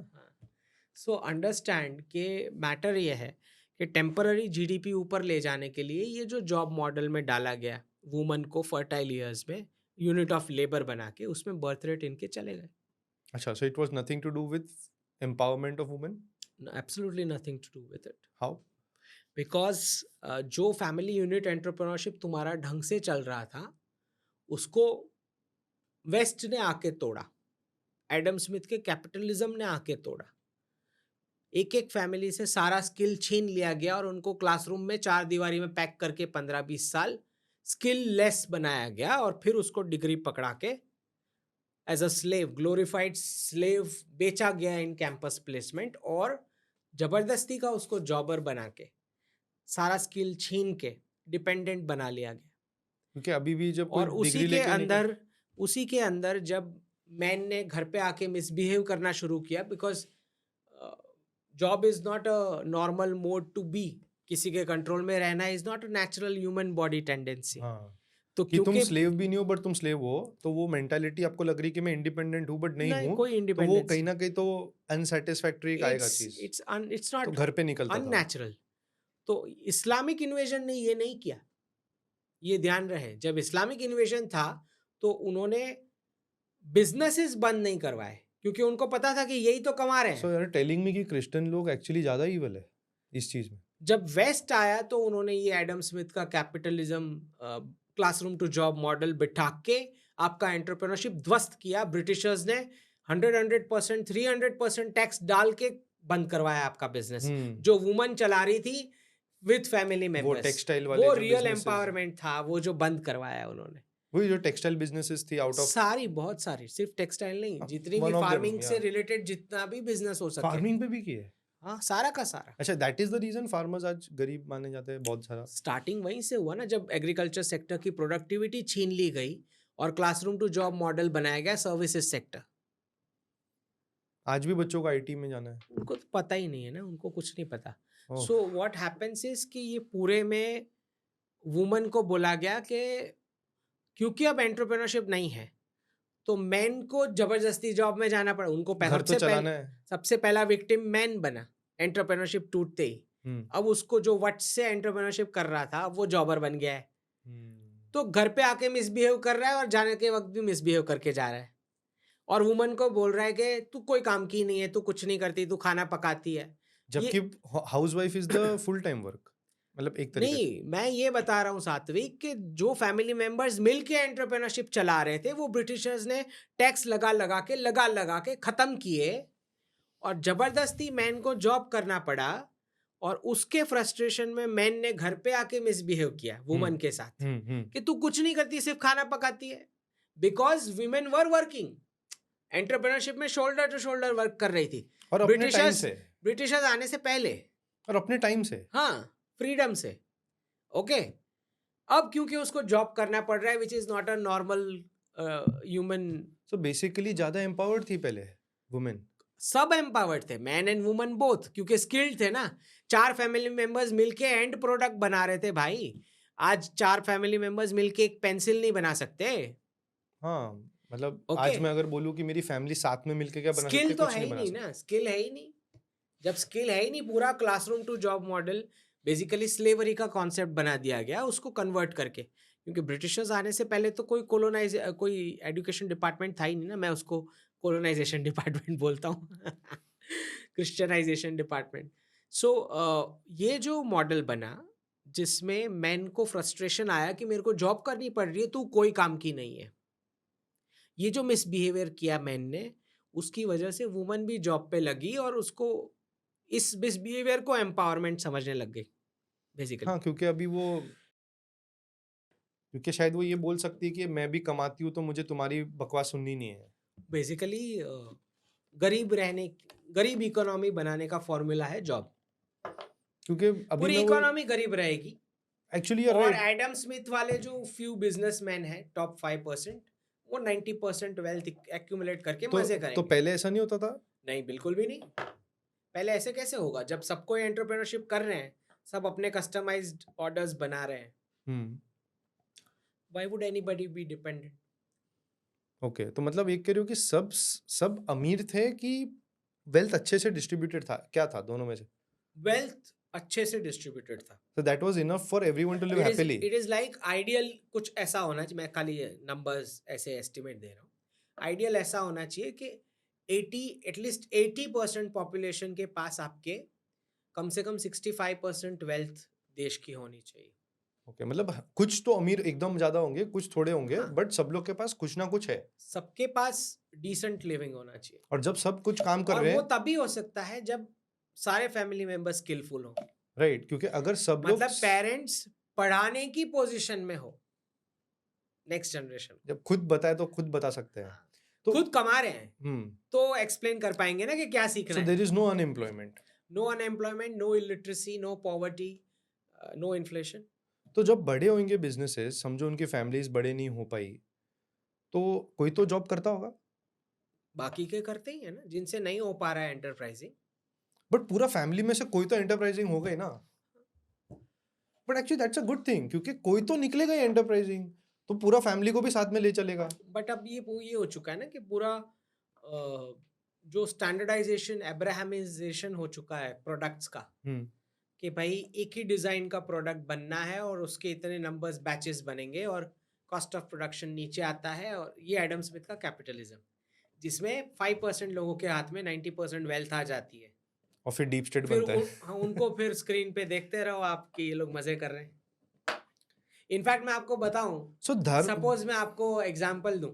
सो अंडरस्टैंड के मैटर ये है कि टेम्पररी जीडीपी ऊपर ले जाने के लिए ये जो जॉब मॉडल में डाला गया, वुमन को फर्टाइल ईयर्स में यूनिट ऑफ लेबर बना के उसमें बर्थ रेट इनके चले गए। अच्छा, so it was nothing to do with empowerment of women? Absolutely nothing to do with it. How? Because जो फैमिली यूनिट एंटरप्रेन्योरशिप तुम्हारा ढंग से चल रहा था उसको वेस्ट ने आके तोड़ा, एडम स्मिथ के कैपिटलिज्म ने आके तोड़ा। एक एक फैमिली से सारा स्किल छीन लिया गया और उनको क्लासरूम में 4 दीवारी में पैक करके 15-20 साल स्किल लेस बनाया गया, और फिर उसको डिग्री पकड़ा के as a slave, glorified slave बेचा गया इन कैंपस प्लेसमेंट, और जबरदस्ती का उसको जॉबर बना के सारा स्किल छीन के डिपेंडेंट बना लिया गया। क्योंकि अभी भी जब कोई और उसी के अंदर जब मैन ने घर पे आके मिसबिहेव करना शुरू किया, because job is not a normal mode to be, किसी के कंट्रोल में रहना is not a natural human body tendency. तो कि तुम स्लेव भी नहीं हो बट तुम स्लेव हो, तो वो मेंटालिटी आपको लग रही कि मैं इंडिपेंडेंट हूँ बट नहीं हूँ, तो वो कहीं ना कहीं तो अनसैटिस्फैक्टरी आएगा चीज, इट्स नॉट तो घर पे निकलता था अननेचुरल। तो इस्लामिक इन्वेजन ने ये नहीं किया, ये ध्यान रहे। जब इस्लामिक इन्वेजन था तो उन्होंने बिजनेसेस बंद नहीं करवाए, क्योंकि उनको पता था कि यही तो कमा रहे हैं। सो यार टेलिंग मी कि क्रिश्चियन लोग एक्चुअली ज्यादा ईविल है इस चीज में। जब वेस्ट आया तो उन्होंने ये एडम स्मिथ का capitalism classroom to job model बिठा के आपका एंटरप्रेन्योरशिप ध्वस्त किया। ब्रिटिशर्स ने 100% 300% टैक्स डाल के बंद करवाया आपका बिजनेस, जो वुमन चला रही थी विद फैमिली मेंबर्स। वो टेक्सटाइल वाले वो रियल एम्पावरमेंट था, वो जो बंद करवाया उन्होंने। वही जो टेक्सटाइल बिजनेसेस थी आउट ऑफ सारी, बहुत सारी, सिर्फ टेक्सटाइल नहीं, जितनी one भी of them, फार्मिंग से yeah. रिलेटेड जितना भी बिजनेस हो सके, फार्मिंग पे भी की है। हाँ, सारा का सारा। अच्छा, that is the reason farmers आज गरीब माने जाते हैं बहुत सारा। स्टार्टिंग वहीं से हुआ ना, जब एग्रीकल्चर सेक्टर की प्रोडक्टिविटी छीन ली गई और क्लासरूम टू जॉब मॉडल बनाया गया सर्विसेज सेक्टर। आज भी बच्चों को आईटी में जाना है। उनको तो पता ही नहीं है ना, उनको कुछ नहीं पता। ओह। सो व्हाट हैपेंस इज कि ये पूरे में वुमन को बोला गया कि क्योंकि अब एंटरप्रेन्योरशिप नहीं है तो मैन को जबरदस्ती जॉब में जाना पड़ा। उनको घर तो चलाना है। सबसे पहला विक्टिम मैन बना एंटरप्रेन्योरशिप टूटते ही। अब उसको जो वट से एंटरप्रेन्योरशिप कर रहा था वो जॉबर बन गया है, तो घर पे आके मिसबिहेव कर रहा है और जाने के वक्त भी मिसबिहेव करके जा रहा है, और वुमन को बोल रहा है कि तू कोई काम की नहीं है, तू कुछ नहीं करती, तू खाना पकाती है। जबकि housewife is the full time work, मतलब एक तरीके से। नहीं, मैं ये बता रहा हूँ सात्विक कि जो फैमिली मेंबर्स मिलके एंटरप्रेन्योरशिप चला रहे थे वो ब्रिटिशर्स ने टैक्स लगा लगा के खत्म किए, और जबरदस्ती मैन को जॉब करना पड़ा, और उसके फ्रस्ट्रेशन में मैन ने घर पे आके मिसबिहेव किया वुमन के साथ कि तू कुछ नहीं करती, सिर्फ खाना पकाती है, because women were working. Entrepreneurship में शोल्डर टू शोल्डर वर्क कर रही थी, और अपने टाइम से, ब्रिटिशर्स आने से पहले, और अपने टाइम से, हाँ, फ्रीडम से। ओके, अब क्योंकि उसको जॉब करना पड़ रहा है which is not a normal human. So basically ज्यादा एम्पावर्ड थी पहले वुमेन। सब एम्पावर्ड थे, मैन एंड वुमन बोथ, क्योंकि स्किल्ड थे ना। 4 फैमिली मेंबर्स मिलके एंड प्रोडक्ट बना रहे थे भाई। आज 4 फैमिली मेंबर्स मिलके एक पेंसिल नहीं बना सकते। हाँ, मतलब Okay. आज मैं अगर बोलूं कि मेरी फैमिली साथ में मिलके क्या बना सकती है, स्किल तो कुछ है नहीं ही बना नहीं सकती। ना, स्किल है ही नहीं। जब स्किल है ही नहीं, पूरा classroom to job model basically slavery का कॉन्सेप्ट बना दिया गया उसको कन्वर्ट करके, क्योंकि ब्रिटिशर्स आने से पहले तो कोई एजुकेशन डिपार्टमेंट था ही नहीं ना। मैं उसको कोलोनाइजेशन डिपार्टमेंट बोलता हूँ क्रिश्चियनाइजेशन डिपार्टमेंट। सो ये जो मॉडल बना जिसमें मैन को फ्रस्ट्रेशन आया कि मेरे को जॉब करनी पड़ रही है, तू कोई काम की नहीं है, ये जो मिसबिहेवियर किया मैन ने, उसकी वजह से वुमन भी जॉब पे लगी और उसको इस मिसबिहेवियर को एम्पावरमेंट समझने लग गई बेसिकली। हाँ, क्योंकि शायद वो ये बोल सकती है कि मैं भी कमाती हूँ तो मुझे तुम्हारी बकवास सुननी नहीं है। बेसिकली गरीब इकोनॉमी बनाने का फॉर्मूला है जॉब। क्योंकि अभी पूरी मैं वो इकोनॉमी गरीब रहेगी, एक्चुअली और राइट। एडम स्मिथ वाले जो फ्यू बिजनेसमैन हैं टॉप 5%, वो 90% वेल्थ एक्यूमुलेट करके मजे तो करेंगे। पहले ऐसा नहीं होता था। नहीं, बिल्कुल भी नहीं। पहले ऐसे कैसे होगा जब सबको एंटरप्रेन्योरशिप कर रहे हैं, सब अपने कस्टमाइज्ड ऑर्डर्स बना रहे हैं। Why would anybody be dependent? Okay, तो मतलब एक कह रहे हो कि सब अमीर थे कि वेल्थ अच्छे से डिस्ट्रीब्यूटेड था, क्या था दोनों में से? वेल्थ अच्छे से डिस्ट्रीब्यूटेड था। So that was enough for everyone to live happily. It is like ideal कुछ ऐसा होना चाहिए, मैं खाली नंबर्स ऐसे एस्टिमेट दे रहा हूँ। आइडियल ऐसा होना चाहिए कि 80% पॉपुलेशन के पास आपके कम से कम 65% वेल्थ देश की होनी चाहिए। ओके, मतलब कुछ तो अमीर एकदम ज्यादा होंगे, कुछ थोड़े होंगे, हाँ। बट सब लोग के पास कुछ ना कुछ है। सबके पास डिसेंट लिविंग होना चाहिए, और जब सब कुछ काम कर और रहे वो हैं, तभी हो सकता है जब सारे फैमिली मेंबर स्किलफुल हो। राइट, क्योंकि अगर सब लोग मतलब पेरेंट्स पढ़ाने की पोजीशन में हो, नेक्स्ट जनरेशन जब खुद बताए तो खुद बता सकते हैं, तो खुद कमा रहे हैं तो एक्सप्लेन कर पाएंगे ना कि क्या सीखना so है। there is no unemployment. No unemployment, no illiteracy, no poverty, no inflation. तो जब बड़े होंगे बिजनेसेस, समझो उनकी फैमिलीज बड़े नहीं हो पाई, तो कोई तो जॉब करता होगा। बाकी के करते ही है ना, जिनसे नहीं हो पा रहा है एंटरप्राइजिंग। बट पूरा फैमिली में से कोई तो एंटरप्राइजिंग हो गई ना। But actually that's a good thing, क्योंकि कोई तो निकलेगा ही एंटरप्राइजिंग, तो पूरा फैमिली को भी साथ में ले चलेगा। बट अब ये हो चुका है ना कि पूरा जो स्टैंडर्डाइजेशन, अब्राहमाइजेशन हो चुका है प्रोडक्ट्स का, कि भाई एक ही डिजाइन का प्रोडक्ट बनना है और उसके इतने नंबर्स बैचेस बनेंगे और कॉस्ट ऑफ प्रोडक्शन नीचे आता है। और ये एडम स्मिथ का कैपिटलिज्म, जिसमें 5% लोगों के हाथ में 90% वेल्थ आ जाती है, और फिर डीप स्टेट फिर बनता है। उनको फिर स्क्रीन पे देखते रहो आप कि ये लोग मजे कर रहे हैं। इनफैक्ट मैं आपको बताऊं, सपोज मैं आपको एग्जांपल दूं,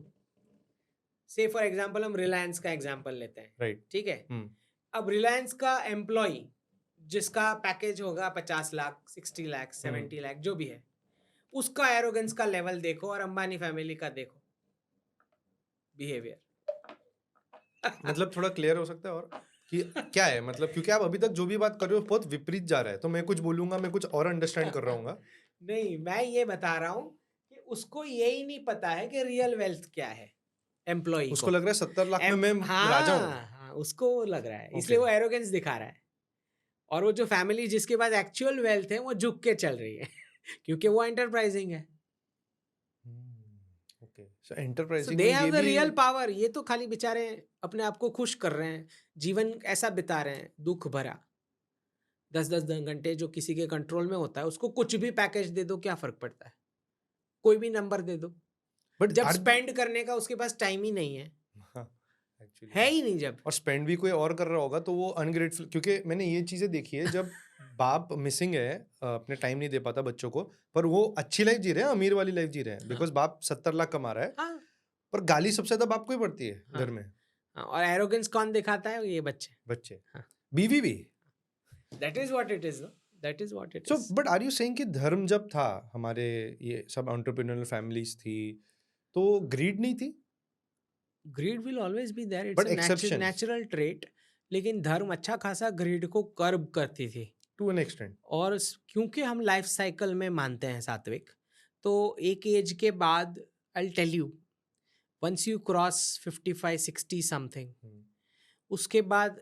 से फॉर एग्जांपल हम रिलायंस का एग्जांपल लेते हैं, राइट, ठीक है। अब रिलायंस का एम्प्लॉय जिसका पैकेज होगा 50 लाख, 60 लाख, 70 लाख, जो भी है, उसका एरोगेंस का लेवल देखो और अंबानी फैमिली का देखो बिहेवियर। मतलब थोड़ा क्लियर हो सकता है और कि क्या है, मतलब क्योंकि आप अभी तक जो भी बात कर रहे हो बहुत विपरीत जा रहा है, तो मैं कुछ बोलूंगा, मैं कुछ और अंडरस्टैंड कर रहा हूँ। नहीं, मैं ये बता रहा हूँ कि उसको यही नहीं पता है कि रियल वेल्थ क्या है एम्प्लॉई उसको को। लग रहा है 70 लाख में मैं राजा हूँ। हाँ, उसको लग रहा है, इसलिए ओके। वो एरोगेंस दिखा रहा है। और वो जो फैमिली जिसके पास एक्चुअल वेल्थ है वो झुक के चल रही है क्योंकि वो एंटरप्राइजिंग है। ओके, सो सो एंटरप्राइजिंग दे में हैव ये द भी रियल पावर। ये तो खाली बेचारे अपने आप को खुश कर रहे हैं, जीवन ऐसा बिता रहे हैं दुख भरा। 10-10 घंटे जो किसी के कंट्रोल में होता है, उसको कुछ भी पैकेज दे दो, क्या फर्क पड़ता है? कोई भी नंबर दे दो, बट जब स्पेंड करने का उसके पास टाइम ही नहीं है, एक्चुअली है ही नहीं जब। और स्पेंड भी कोई और कर रहा होगा तो वो अनग्रेटफुल, क्योंकि मैंने ये चीजें देखी है जब बाप मिसिंग है, अपने टाइम नहीं दे पाता बच्चों को, पर वो अच्छी लाइफ जी रहे हैं, अमीर वाली लाइफ जी रहे हैं, हाँ, बिकॉज बाप 70 लाख कमा रहा है, हाँ, पर गाली सबसे ज्यादा बाप को ही पड़ती है हाँ, घर में। हाँ, और एरोगेंस कौन दिखाता है? ये बच्चे। बच्चे, हाँ, बीवी भी। That is what it is, that is what it so is. But are you saying कि धर्म जब था, हमारे ये सब एंटरप्रेन्योरल फैमिलीज थी, तो ग्रीड नहीं थी, greed will always be there, it's but a exceptions natural trait. लेकिन धर्म अच्छा खासा ग्रीड को कर्ब करती थी। To an extent. और क्योंकि हम लाइफ साइकिल में मानते हैं सात्विक, तो एक एज के बाद I tell you, once you cross 55-60 something, उसके बाद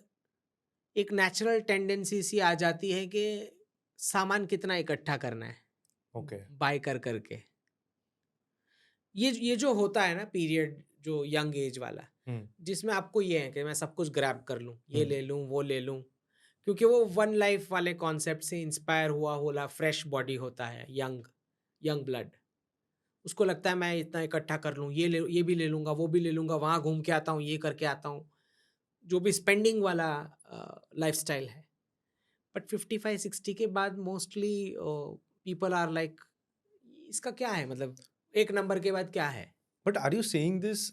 एक नेचुरल टेंडेंसी सी आ जाती है कि सामान कितना इकट्ठा करना है, ओके। बाय कर करके। ये जो होता है ना पीरियड, जो यंग एज वाला, जिसमें आपको ये है कि मैं सब कुछ ग्रैब कर लूं, ये ले लूं, वो ले लूं, क्योंकि वो वन लाइफ वाले कॉन्सेप्ट से इंस्पायर हुआ होला फ्रेश बॉडी होता है, यंग ब्लड। उसको लगता है मैं इतना इकट्ठा कर लूं, ये भी ले लूंगा, वो भी ले लूंगा, वहां घूम के आता हूँ, ये करके आता हूँ, जो भी स्पेंडिंग वाला लाइफस्टाइल है। बट 55-60 के बाद मोस्टली पीपल आर लाइक, इसका क्या है, मतलब एक नंबर के बाद क्या है? But are you saying this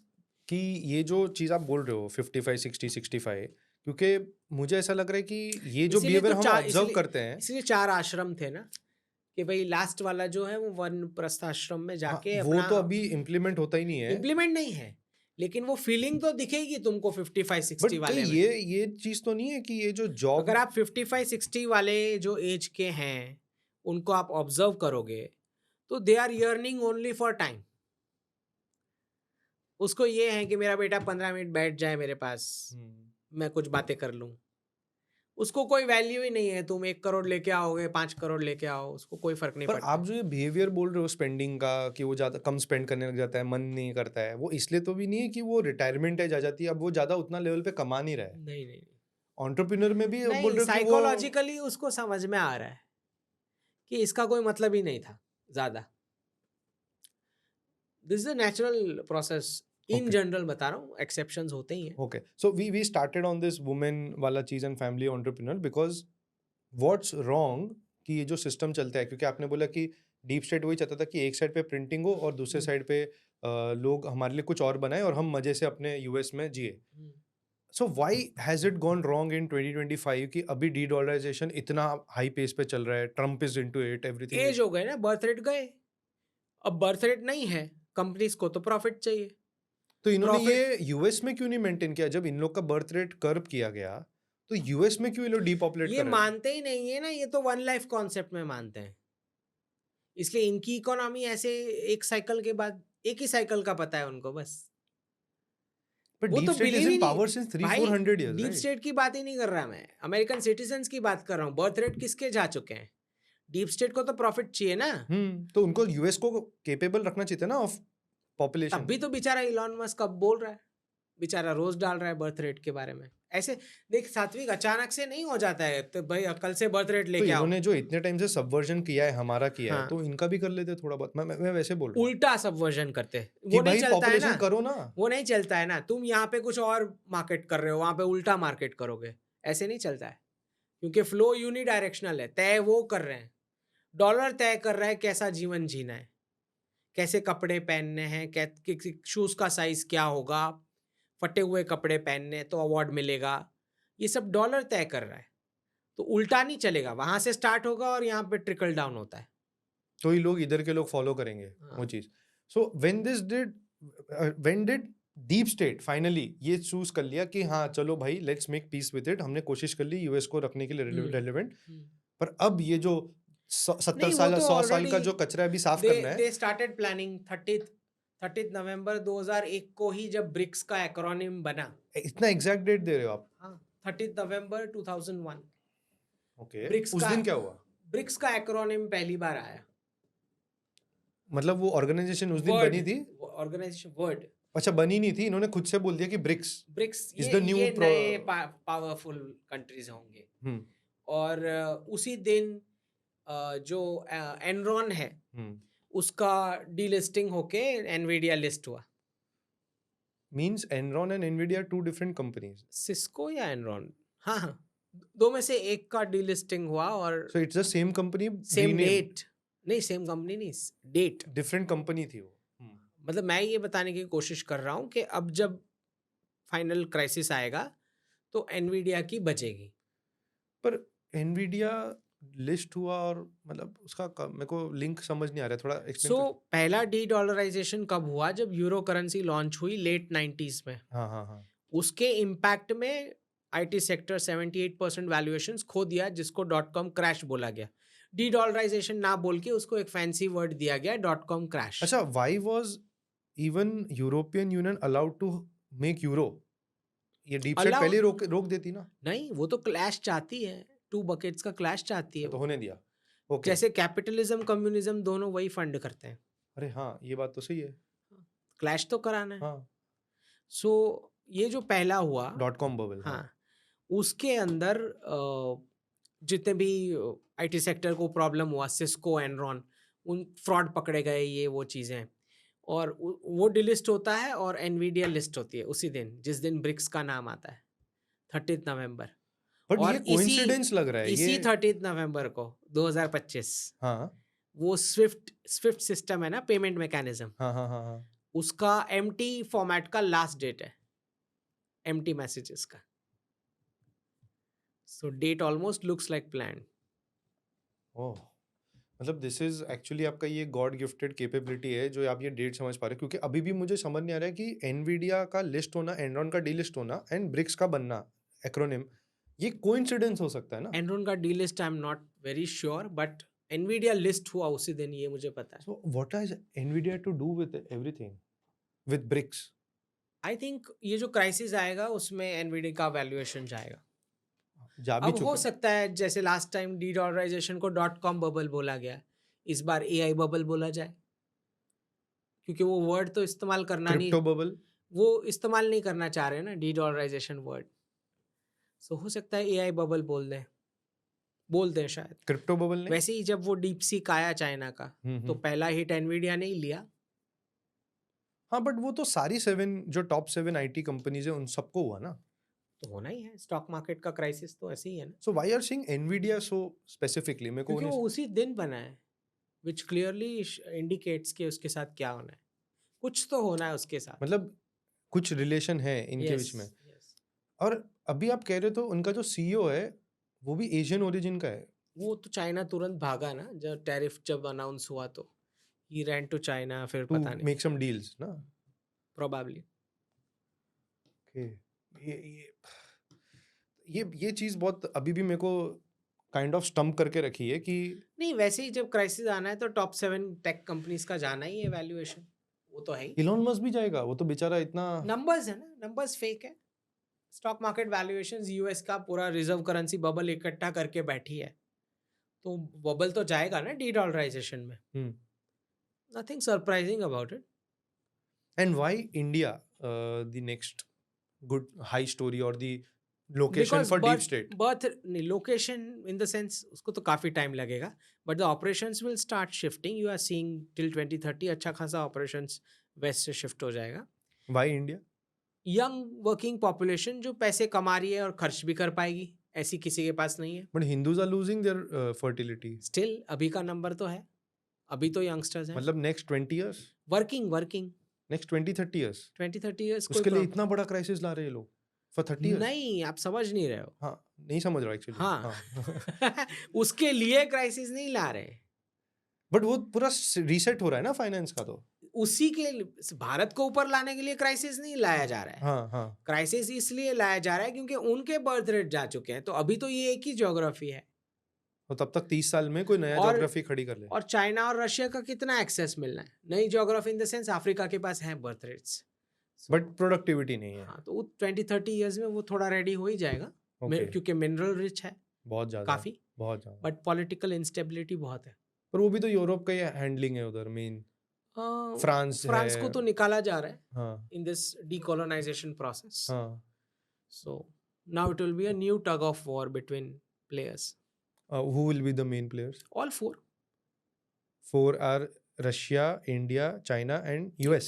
कि ये जो चीज आप बोल रहे हो 55 60 65, क्योंकि मुझे ऐसा लग रहा है कि ये जो इसीलिए बिहेवियर तो हम ऑब्जर्व करते हैं, इसलिए 4 आश्रम थे ना, कि भाई लास्ट वाला जो है वो वानप्रस्थ आश्रम में हाँ, जाके वो अपना तो अभी इम्प्लीमेंट होता ही नहीं है। इम्प्लीमेंट नहीं है, लेकिन वो फीलिंग तो दिखेगी तुमको 55-60 बट वाले में। ये चीज तो नहीं है कि ये जो जॉब, अगर आप 55-60 वाले जो एज के हैं उनको आप ऑब्जर्व करोगे, तो they are yearning only for time. उसको ये है कि मेरा बेटा 15 मिनट बैठ जाए मेरे पास, मैं कुछ बातें कर लूं। उसको कोई वैल्यू ही नहीं है, तुम 1 करोड़ लेके आओगे, 5 करोड़ लेके आओ, उसको कोई फर्क नहीं पर पड़ता आप जो ये बिहेवियर बोल रहे हो स्पेंडिंग का, कि वो ज्यादा कम स्पेंड करने लग जाता है, मन नहीं करता है, वो इसलिए तो भी नहीं है कि वो रिटायरमेंट एज आ जाती है, अब वो ज्यादा उतना लेवल पे कमा नहीं रहा है। नहीं, नहीं, एंटरप्रेन्योर में भी अब बोल नहीं, रहे हो कि वो, साइकोलॉजिकली उसको समझ में आ रहा है कि इसका कोई मतलब ही नहीं था ज्यादा। This is a natural process, in Okay. General बता रहा हूँ, एक्सेप्शंस होते ही हैं। Okay, so we started on this women वाला चीज and family entrepreneur because what's wrong कि ये जो सिस्टम चलता है, क्योंकि आपने बोला कि डीप स्टेट वही चाहता था कि एक साइड पे प्रिंटिंग हो और दूसरे साइड पे लोग हमारे लिए कुछ और बनाए और हम मजे से अपने यूएस में जिए। So why has it gone wrong in 2025 कि अभी डी डॉलराइजेशन इतना हाई पेस पे चल रहा है, Trump is into it, everything as is, हो गए ना, बर्थ रेट गए, अब बर्थ रेट नहीं है, कंपनीज को तो प्रॉफिट चाहिए। तो इन्होंने प्रॉफिट ये यूएस में क्यों नहीं मेंटेन किया? जब इन लोग का बर्थ रेट कर्व किया गया तो यूएस में क्यों ये लोग डीपॉपुलेट ये कर रहे हैं? मानते ही नहीं है ना, ये तो वन लाइफ कॉन्सेप्ट में मानते हैं, इसलिए इनकी इकोनॉमी ऐसे एक साइकिल के बाद एक ही साइकिल का पता है उनको बस। But वो deep तो state is believe he in नहीं, power since भाई 300-400 years, डीप right? स्टेट की बात ही नहीं कर रहा मैं, अमेरिकन सिटीजन्स की बात कर रहा हूँ। बर्थ रेट किसके जा चुके हैं? डीप स्टेट को तो प्रॉफिट चाहिए ना। तो उनको यूएस को केपेबल रखना चाहिए था ना ऑफ तब पॉपुलेशन। भी तो बेचारा इलॉन मस्क अब बोल रहा है, बेचारा रोज डाल रहा है बर्थ रेट के बारे में। ऐसे देख सात्विक, अचानक से नहीं हो जाता है तो भाई कल से बर्थ रेट तो लेके आओ। इन्होंने जो इतने टाइम से सबवर्जन किया है, हमारा किया है, हाँ, तो इनका भी कर लेते थोड़ा बहुत। मैं वैसे बोल रहा हूँ उल्टा सबवर्जन करते, कि वो नहीं भाई चलता है ना, पॉपुलेशन करो ना। वो नहीं चलता है ना। तुम यहाँ पे कुछ और मार्केट कर रहे हो, वहां पे उल्टा मार्केट करोगे, ऐसे नहीं चलता है। क्योंकि फ्लो यूनिडायरेक्शनल है, तय वो कर रहे हैं, डॉलर तय कर रहा है कैसा जीवन जीना है, कैसे कपड़े पहनने हैं, शूज का साइज क्या होगा, फटे हुए कपड़े पहनने तो अवार्ड मिलेगा, ये सब डॉलर तय कर रहा है। तो उल्टा नहीं चलेगा, वहां से स्टार्ट होगा और यहाँ पे ट्रिकल डाउन होता है। तो ही लोग इधर के लोग फॉलो करेंगे वो हाँ चीज. So when did deep state finally ये चूज कर लिया कि हाँ चलो भाई let's make peace with it, हमने कोशिश कर ली यूएस को रखने के लिए हम्म रेलेवेंट, हम्म। पर अब ये जो 70 नहीं वो साल तो 100 साल ऑलरेडी का जो कचरा अभी साफ दे करना है. दे स्टार्टेड प्लानिंग 30 नवंबर 2001 को ही, जब ब्रिक्स का एक्रोनिम बना. इतना एग्जैक्ट डेट दे रहे हो आप? हाँ 30 नवंबर 2001 ओके. ब्रिक्स उस का दिन क्या हुआ? ब्रिक्स का एक्रोनिम पहली बार आया. मतलब वो ऑर्गेनाइजेशन उस दिन वर्ड बनी थी? ऑर्गेनाइजेशन वर्ड अच्छा, बनी नहीं थी, इन्होंने खुद से बोल दिया कि BRICS BRICS is the new ये नए पावरफुल कंट्रीज होंगे. और उसी दिन जो एनरॉन है उसका डीलिस्टिंग होके एनवीडिया लिस्ट हुआ. Means Enron and Nvidia two different companies. Cisco या एनरॉन, हाँ हाँ दो में से एक का डीलिस्टिंग हुआ. और so it's the same company same date, नहीं सेम कंपनी नहीं, डेट डिफरेंट कंपनी थी वो. मतलब मैं ये बताने की कोशिश कर रहा हूँ कि अब जब फाइनल क्राइसिस आएगा तो एनवीडिया की बचेगी. पर एनवीडिया लिस्ट हुआ और मतलब उसका मेरे को लिंक समझ नहीं आ रहा है, थोड़ा एक्सप्लेन सो पहला डी डॉलराइजेशन कब हुआ? जब यूरो करेंसी लॉन्च हुई लेट 90s में. हाँ हाँ हाँ. उसके इम्पैक्ट में आईटी सेक्टर 78% वैल्यूएशंस खो दिया, जिसको .com क्रैश बोला गया. डी डॉलराइजेशन ना बोल के उसको एक फैंसी वर्ड दिया गया .com क्रैश. अच्छा, why was even European Union allowed to make euro? ये डीप स्टेट पहले रोक देती ना. नहीं, वो तो क्लैश चाहती है, टू बकेट्स का क्लैश चाहती है. तो होने दिया. ओके. जैसे कैपिटलिज्म कम्युनिज्म दोनों वही फंड करते हैं. अरे हाँ, ये बात तो सही है. क्लैश तो कराना है. हाँ. सो ये जो पहला हुआ .com बबल. हाँ, उसके अंदर जितने भी आईटी सेक्टर को प्रॉब्लम हुआ, सिस्को एनरॉन, उन फ्रॉड पकड़े गए, ये वो चीज़ें, और वो डिलिस्ट होता है और एनवीडिया लिस्ट होती है उसी दिन जिस दिन ब्रिक्स का नाम आता है 30 नवंबर. बट और ये कोइंसिडेंस लग रहा है इसी ये. 30 नवंबर को 2025 हाँ वो स्विफ्ट सिस्टम है ना, पेमेंट मैकेनिज्म, हाँ हाँ हाँ हाँ. उसका एम्प्टी फॉर्मेट का लास्ट डेट है, एम्प्टी मैसेजेस का. So date almost looks like plan. Oh, मतलब दिस इज एक्चुअली आपका ये गॉड गिफ्टेड कैपेबिलिटी है जो आप ये डेट समझ पा रहे हो, क्योंकि अभी भी मुझे समझ नहीं आ रहा है कि एनवीडिया का लिस्ट होना, एनरॉन का डीलिस्ट होना एंड ब्रिक्स का बनना एक्रोनिम, ये कोइंसिडेंस हो सकता है ना? एनरॉन का delist I am not very sure, but Nvidia list हुआ उसी दिन, ये मुझे पता है. So what has Nvidia to do with everything with BRICS? I think ये जो क्राइसिस आएगा उसमें एनवीडिया का वैल्यूएशन जाएगा. जा भी अब हो सकता है जैसे लास्ट टाइम डी डॉलराइजेशन को .com बबल बोला गया, इस बार एआई बबल बोला जाए, क्योंकि वो वर्ड तो इस्तेमाल करना नहीं, क्रिप्टो बबल वो इस्तेमाल नहीं करना चाह रहे ना डी डॉलराइजेशन वर्ड. सो हो सकता है एआई बबल बोल दें शायद. क्रिप्टो बबल ने. वैसे ही जब वो डीप सीक आया चाइना का, तो पहला हिट एनवीडिया ने ही लिया. हाँ, बट वो तो सारी 7 जो टॉप 7 आईटी कंपनीज है उन सबको हुआ ना. तो होना ही है, स्टॉक मार्केट का क्राइसिस तो ऐसे ही है ना. So why are seeing Nvidia so specifically? मेरे को क्योंकि वो उसी दिन बना है, विच क्लियरली इंडिकेट्स कि उसके साथ क्या होना है. कुछ तो होना है उसके साथ, मतलब कुछ रिलेशन है इनके बीच में. और अभी आप कह रहे हो तो उनका जो सीईओ है वो भी एशियन ओरिजिन का है. वो तो चाइना तुरंत भागा ना, जब टैरिफ जब अनाउंस हुआ तो ही रैन टू चाइना, फिर टू पता नहीं, मेक सम डील्स ना. प्रोबेबली. ओके. ये चीज बहुत अभी भी मेरे को काइंड ऑफ स्टम्प करके रखी है कि नहीं, वैसे ही जब क्राइसिस आना है तो टॉप 7 टेक कंपनीज का जाना ही है वैल्यूएशन, वो तो है ही. इलॉन मस्क भी जाएगा, वो तो बेचारा इतना. नंबर्स है ना, नंबर्स फेक है. स्टॉक मार्केट वैल्यूएशंस यूएस का पूरा रिजर्व करेंसी बबल इकट्ठा करके बैठी है, तो बबल तो जाएगा ना डी डॉलराइजेशन में. Nothing surprising about it. And why India the next good high story और the location for deep state? Birth नहीं, लोकेशन इन द सेंस उसको तो काफी टाइम लगेगा, but the operations will start shifting. You are seeing till 2030 अच्छा खासा operations west से shift हो जाएगा. Why India? Young working population जो पैसे कमा रही है और खर्च भी कर पाएगी, ऐसी किसी के पास नहीं है. But Hindus are losing their fertility. Still अभी का नंबर तो है, अभी तो यंगस्टर्स हैं. मतलब next 20 years, working next 20-30 years, 20-30 years उसके लिए इतना बड़ा क्राइसिस ला रहे हैं लोग फॉर 30 इयर्स. नहीं, आप समझ नहीं रहे हो. हाँ, नहीं समझ रहा एक्चुअली. हाँ. उसके लिए क्राइसिस नहीं ला रहे. बट वो पूरा रीसेट हो रहा है ना फाइनेंस का, तो उसी के भारत को ऊपर लाने के लिए क्राइसिस नहीं लाया जा रहा है। हाँ हाँ। क्राइसिस इसलिए लाया जा रहा है क्योंकि उनके बर्थ रेट जा चुके हैं, तो अभी तो ये एक ही ज्योग्राफी है तो तब तक 30 साल में कोई नया और ज्योग्राफी खड़ी कर ले। और चाइना और रशिया का कितना एक्सेस मिलना है, नई geography in the sense Africa के पास है बर्थ रेट्स, बट प्रोडक्टिविटी नहीं है। हाँ, तो 20-30 इयर्स में वो थोड़ा रेडी हो ही जाएगा। ओके। क्योंकि मिनरल रिच है बहुत ज्यादा, काफी, बहुत ज्यादा। बट पॉलिटिकल इंस्टेबिलिटी बहुत है। पर वो भी तो यूरोप का ही हैंडलिंग है उधर, मेन फ्रांस फ्रांस है। को तो निकाला जा रहा है हाँ इन दिस डीकोलोनाइजेशन प्रोसेस, हाँ। so now it will be a new tug of war between players, Who will be the main players? all four. 4 are Russia, India, China and US.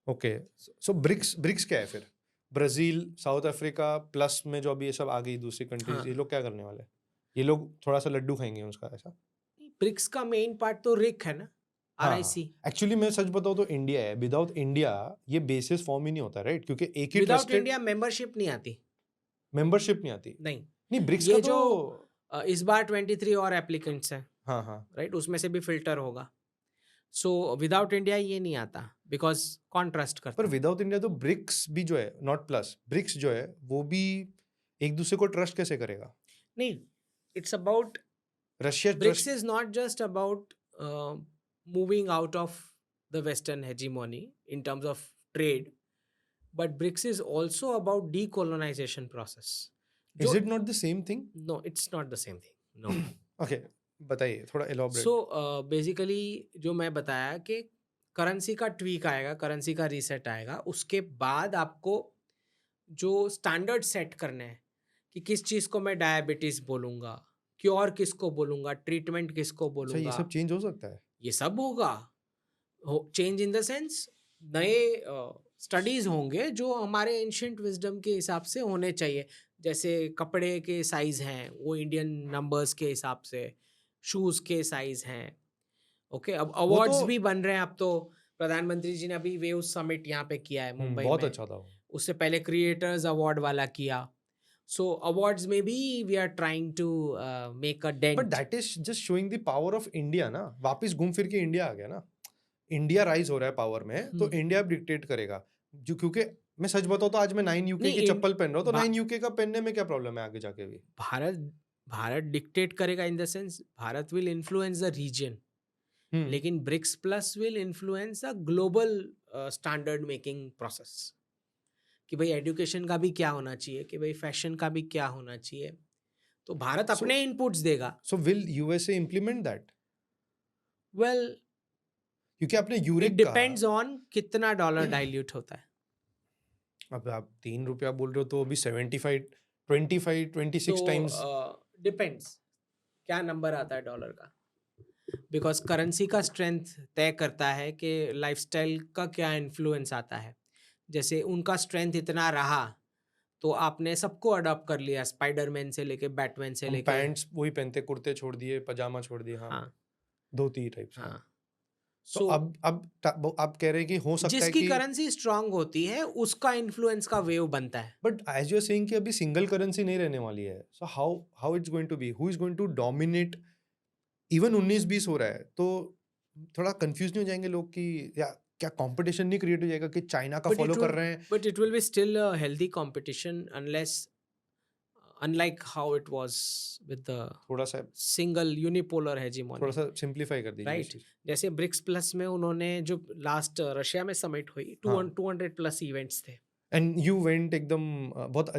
Okay, so BRICS क्या है फिर? Brazil, south Africa plus में जो अभी ये सब आ गई दूसरी कंट्रीज, हाँ। ये लोग क्या करने वाले हैं? ये लोग थोड़ा सा लड्डू खाएंगे उसका, ऐसा? ब्रिक्स का मेन पार्ट तो रिक है ना, RIC। एक्चुअली मैं सच बताऊं तो इंडिया है, विदाउट इंडिया ये बेसिस फॉर्म ही नहीं होता, राइट? क्योंकि एक ही विदाउट ट्रस्टेड इंडिया मेंबरशिप नहीं आती। मेंबरशिप नहीं आती। नहीं, ब्रिक्स ये का जो तो इस बार 23 और एप्लीकेंट्स हैं, हाँ हाँ। राइट, उसमें से भी फिल्टर होगा। सो विदाउट इंडिया ये नहीं आता, बिकॉज कौन ट्रस्ट करता पर है? विदाउट इंडिया तो ब्रिक्स भी जो है, नॉट प्लस, ब्रिक्स जो है वो भी एक दूसरे को ट्रस्ट कैसे करेगा? नहीं, it's about Russia BRICS trust is not just about moving out of the Western hegemony in terms of trade, but BRICS is also about decolonization process. Is it not the same thing? No, it's not the same thing. No. Okay, बताइए थोड़ा elaborate. So basically जो मैं बताया कि currency का tweak आएगा, currency का reset आएगा, उसके बाद आपको जो स्टैंडर्ड सेट करने हैं कि किस चीज़ को मैं डायबिटीज़ बोलूँगा, क्योर किसको बोलूँगा, ट्रीटमेंट किसको अच्छा, बोलूँगा, ये सब चेंज हो सकता है? ये सब होगा। चेंज इन द सेंस नए स्टडीज होंगे जो हमारे एंशियंट विजडम के हिसाब से होने चाहिए। जैसे कपड़े के साइज हैं वो इंडियन नंबर्स के हिसाब से, शूज के साइज हैं। ओके, अब अवार्ड्स तो भी बन रहे हैं। अब तो प्रधानमंत्री जी ने अभी वेव समिट यहाँ पे किया है मुंबई बहुत में, अच्छा था वो। उससे पहले क्रिएटर्स अवार्ड वाला किया। सो अवार्ड्स में भी we are trying to make a but dent. That is just showing the power of India ना, वापस घूम फिर के इंडिया आ गया ना। इंडिया राइज हो रहा है पावर में, तो इंडिया डिक्टेट करेगा। जो क्योंकि मैं सच बताऊं तो आज मैं 9 UK नहीं, की चप्पल पहन रहा हूँ, तो भा- 9 UK का पहनने में क्या प्रॉब्लम है आगे जाके भी? भारत डिक्टेट करेगा in the sense Bharat will influence the region, लेकिन BRICS plus will influence a global standard making process. कि भाई एजुकेशन का भी क्या होना चाहिए, कि भाई फैशन का भी क्या होना चाहिए, तो भारत अपने इनपुट्स देगा। So will USA implement that? Well, क्योंकि आपने इट यूरिक डिपेंड्स ऑन कितना डॉलर डाइल्यूट होता है। अब आप 3 रुपया बोल रहे हो तो अभी 25-26 टाइम्स। डिपेंड्स क्या नंबर आता है डॉलर का, बिकॉज करेंसी का स्ट्रेंथ तय करता है कि लाइफस्टाइल का क्या इन्फ्लुएंस आता है। जैसे उनका स्ट्रेंथ इतना रहा तो आपने सबको अडॉप्ट कर लिया, स्पाइडरमैन से लेके बैटमैन से लेके। पैंट्स वही पहनते, कुर्ते छोड़ दिए, पजामा छोड़ दिए, हाँ, धोती टाइप्स। हाँ, तो अब आप कह रहे हैं कि हो सकता है जिसकी कि करेंसी स्ट्रांग होती है उसका इन्फ्लुएंस का वेव बनता है। But as you are saying कि अभी सिंगल करेंसी नहीं रहने वाली है, so how it's going to be, who is going to dominate? Even 19-20 हो रहा है तो थोड़ा कंफ्यूज नहीं हो जाएंगे लोग कि या क्या कंपटीशन नहीं क्रिएट हो जाएगा कि चाइना का फॉलो कर रहे हैं? But it will be still a healthy competition unless unlike how it was with the थोड़ा सा single unipolar hegemony, थोड़ा सा सिंप्लीफाई कर दीजिए right? जैसे ब्रिक्स प्लस में उन्होंने जो लास्ट रशिया में समिट हुई, 200 प्लस इवेंट्स थे। एंड यू वेंट एकदम बहुत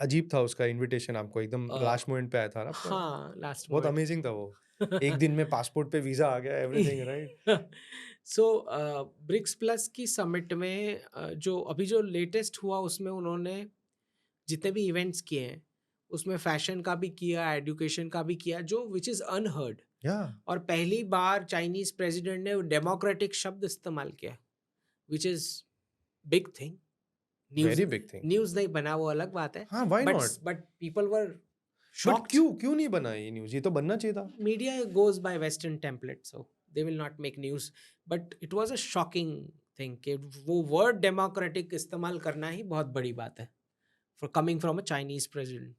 अजीब था उसका इनविटेशन, आपको एकदम लास्ट मोमेंट पे आया था ना आपका? हाँ, लास्ट बहुत अमेजिंग था वो। एक दिन में पासपोर्ट पे वीजा आ गया, एवरीथिंग, राइट? सो ब्रिक्स प्लस की समिट में जो अभी जो लेटेस्ट हुआ उसमें उन्होंने जितने भी इवेंट्स किए हैं उसमें फैशन का भी किया, एजुकेशन का भी किया, जो विच इज अनहर्ड। और पहली बार चाइनीज प्रेसिडेंट ने डेमोक्रेटिक शब्द इस्तेमाल किया, which is big thing. Very big thing. News नहीं बना वो अलग बात है, हाँ, why not? But people were but shocked. क्यों नहीं बना ये न्यूज़? ये तो बनना चाहिए था। Media goes by western template, so they will not make news, but it was a shocking thing कि वो वर्ड डेमोक्रेटिक इस्तेमाल करना ही बहुत बड़ी बात है for coming from a Chinese president.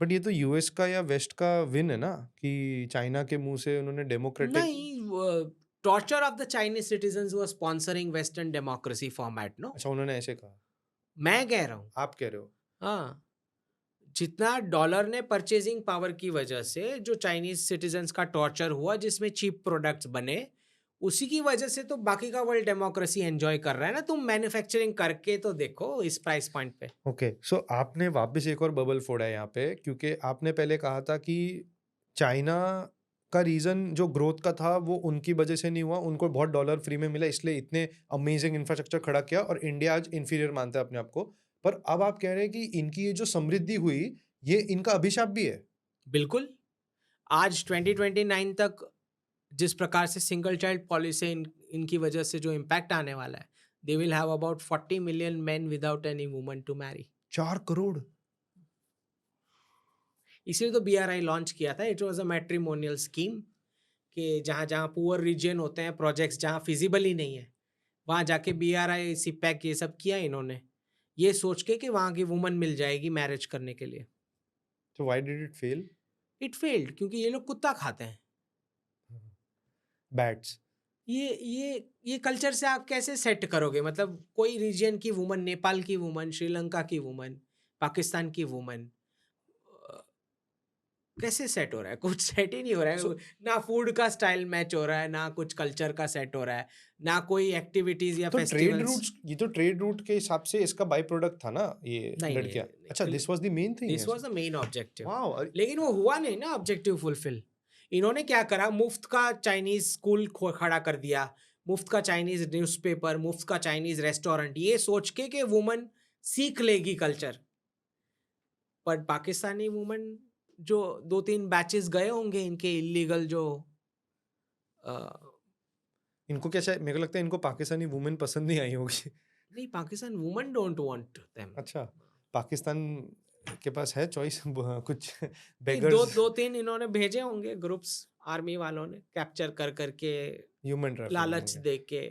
But ये तो यूएस का या वेस्ट का विन है ना कि चाइना के मुंह से उन्होंने डेमोक्रेटिक। नहीं, torture of the Chinese citizens was sponsoring western democracy format, no? अच्छा, उन्होंने ऐसे कहा, मैं कह रहा हूँ, आप कह रहे हो? हाँ, जितना डॉलर ने परचेजिंग पावर की वजह से जो चाइनीज सिटीजन्स का टॉर्चर हुआ, जिसमें चीप प्रोडक्ट्स बने, उसी की वजह से तो बाकी का वर्ल्ड डेमोक्रेसी एंजॉय कर रहा है ना। तुम मैन्युफैक्चरिंग करके तो देखो इस प्राइस पॉइंट पे। ओके, सो आपने वापस एक और बबल फोड़ा है यहाँ पे, क्योंकि आपने पहले कहा था कि चाइना का रीजन जो ग्रोथ का था वो उनकी वजह से नहीं हुआ, उनको बहुत डॉलर फ्री में मिला इसलिए इतने अमेजिंग इंफ्रास्ट्रक्चर खड़ा किया और इंडिया आज इंफीरियर मानता है अपने आप को। पर अब आप कह रहे हैं कि इनकी ये जो समृद्धि हुई ये इनका अभिशाप भी है। बिल्कुल। आज 2029 तक जिस प्रकार से सिंगल चाइल्ड पॉलिसी इनकी वजह से जो इम्पैक्ट आने वाला है, they will have about 40 million men without any woman to marry. 4 crore. इसलिए तो BRI लॉन्च किया था। It was a matrimonial scheme कि जहाँ जहाँ पुअर रीजन होते हैं, प्रोजेक्ट्स जहाँ फिजिबल ही नहीं है, वहाँ जाके BRI CPEC ये सब किया इन्होंने, ये सोच के कि वहाँ की वुमन मिल जाएगी मैरिज करने के लिए। तो why did it fail? It failed क्योंकि ये लोग कुत्ता खाते हैं। बैट्स। ये कल्चर से आप कैसे सेट करोगे? मतलब कोई रीजन की वुमन, नेपाल की वुमन, श्रीलंका की वुमन, पाकिस्तान की वुमन, कैसे सेट हो रहा है? कुछ सेट ही नहीं हो रहा है। So- ना फूड का स्टाइल मैच हो रहा है, ना कुछ कल्चर का सेट हो रहा है, ना कोई एक्टिविटीज या तो ट्रेड फेस्टिवल्स। रूट्स, ये तो ट्रेड रूट के हिसाब से इसका बाय प्रोडक्ट था ना ये नहीं लड़कियां। नहीं, अच्छा, this was the main thing. This was the main objective. Wow. लेकिन वो हुआ नहीं ना ऑब्जेक्टिव फुलफिल। इन्होंने क्या करा, मुफ्त का चाइनीज स्कूल खड़ा कर दिया, मुफ्त का चाइनीज न्यूज़पेपर, मुफ्त का चाइनीज रेस्टोरेंट, ये सोच के कि वुमन सीख लेगी कल्चर। पर पाकिस्तानी वुमन जो 2-3 बैचेस गए होंगे इनके इलीगल, जो इनको क्या, शायद मेरे को लगता है इनको पाकिस्तानी वुमेन पसंद नहीं आई होगी। नहीं, Pakistan woman don't want them. अच्छा, पाकिस्तान के पास है चॉइस कुछ नहीं, बेगर्स। 2-3 इन्होंने भेजे होंगे ग्रुप्स आर्मी वालों ने, कैप्चर कर करके, ह्यूमन ट्रैफिकिंग लालच है। दे के।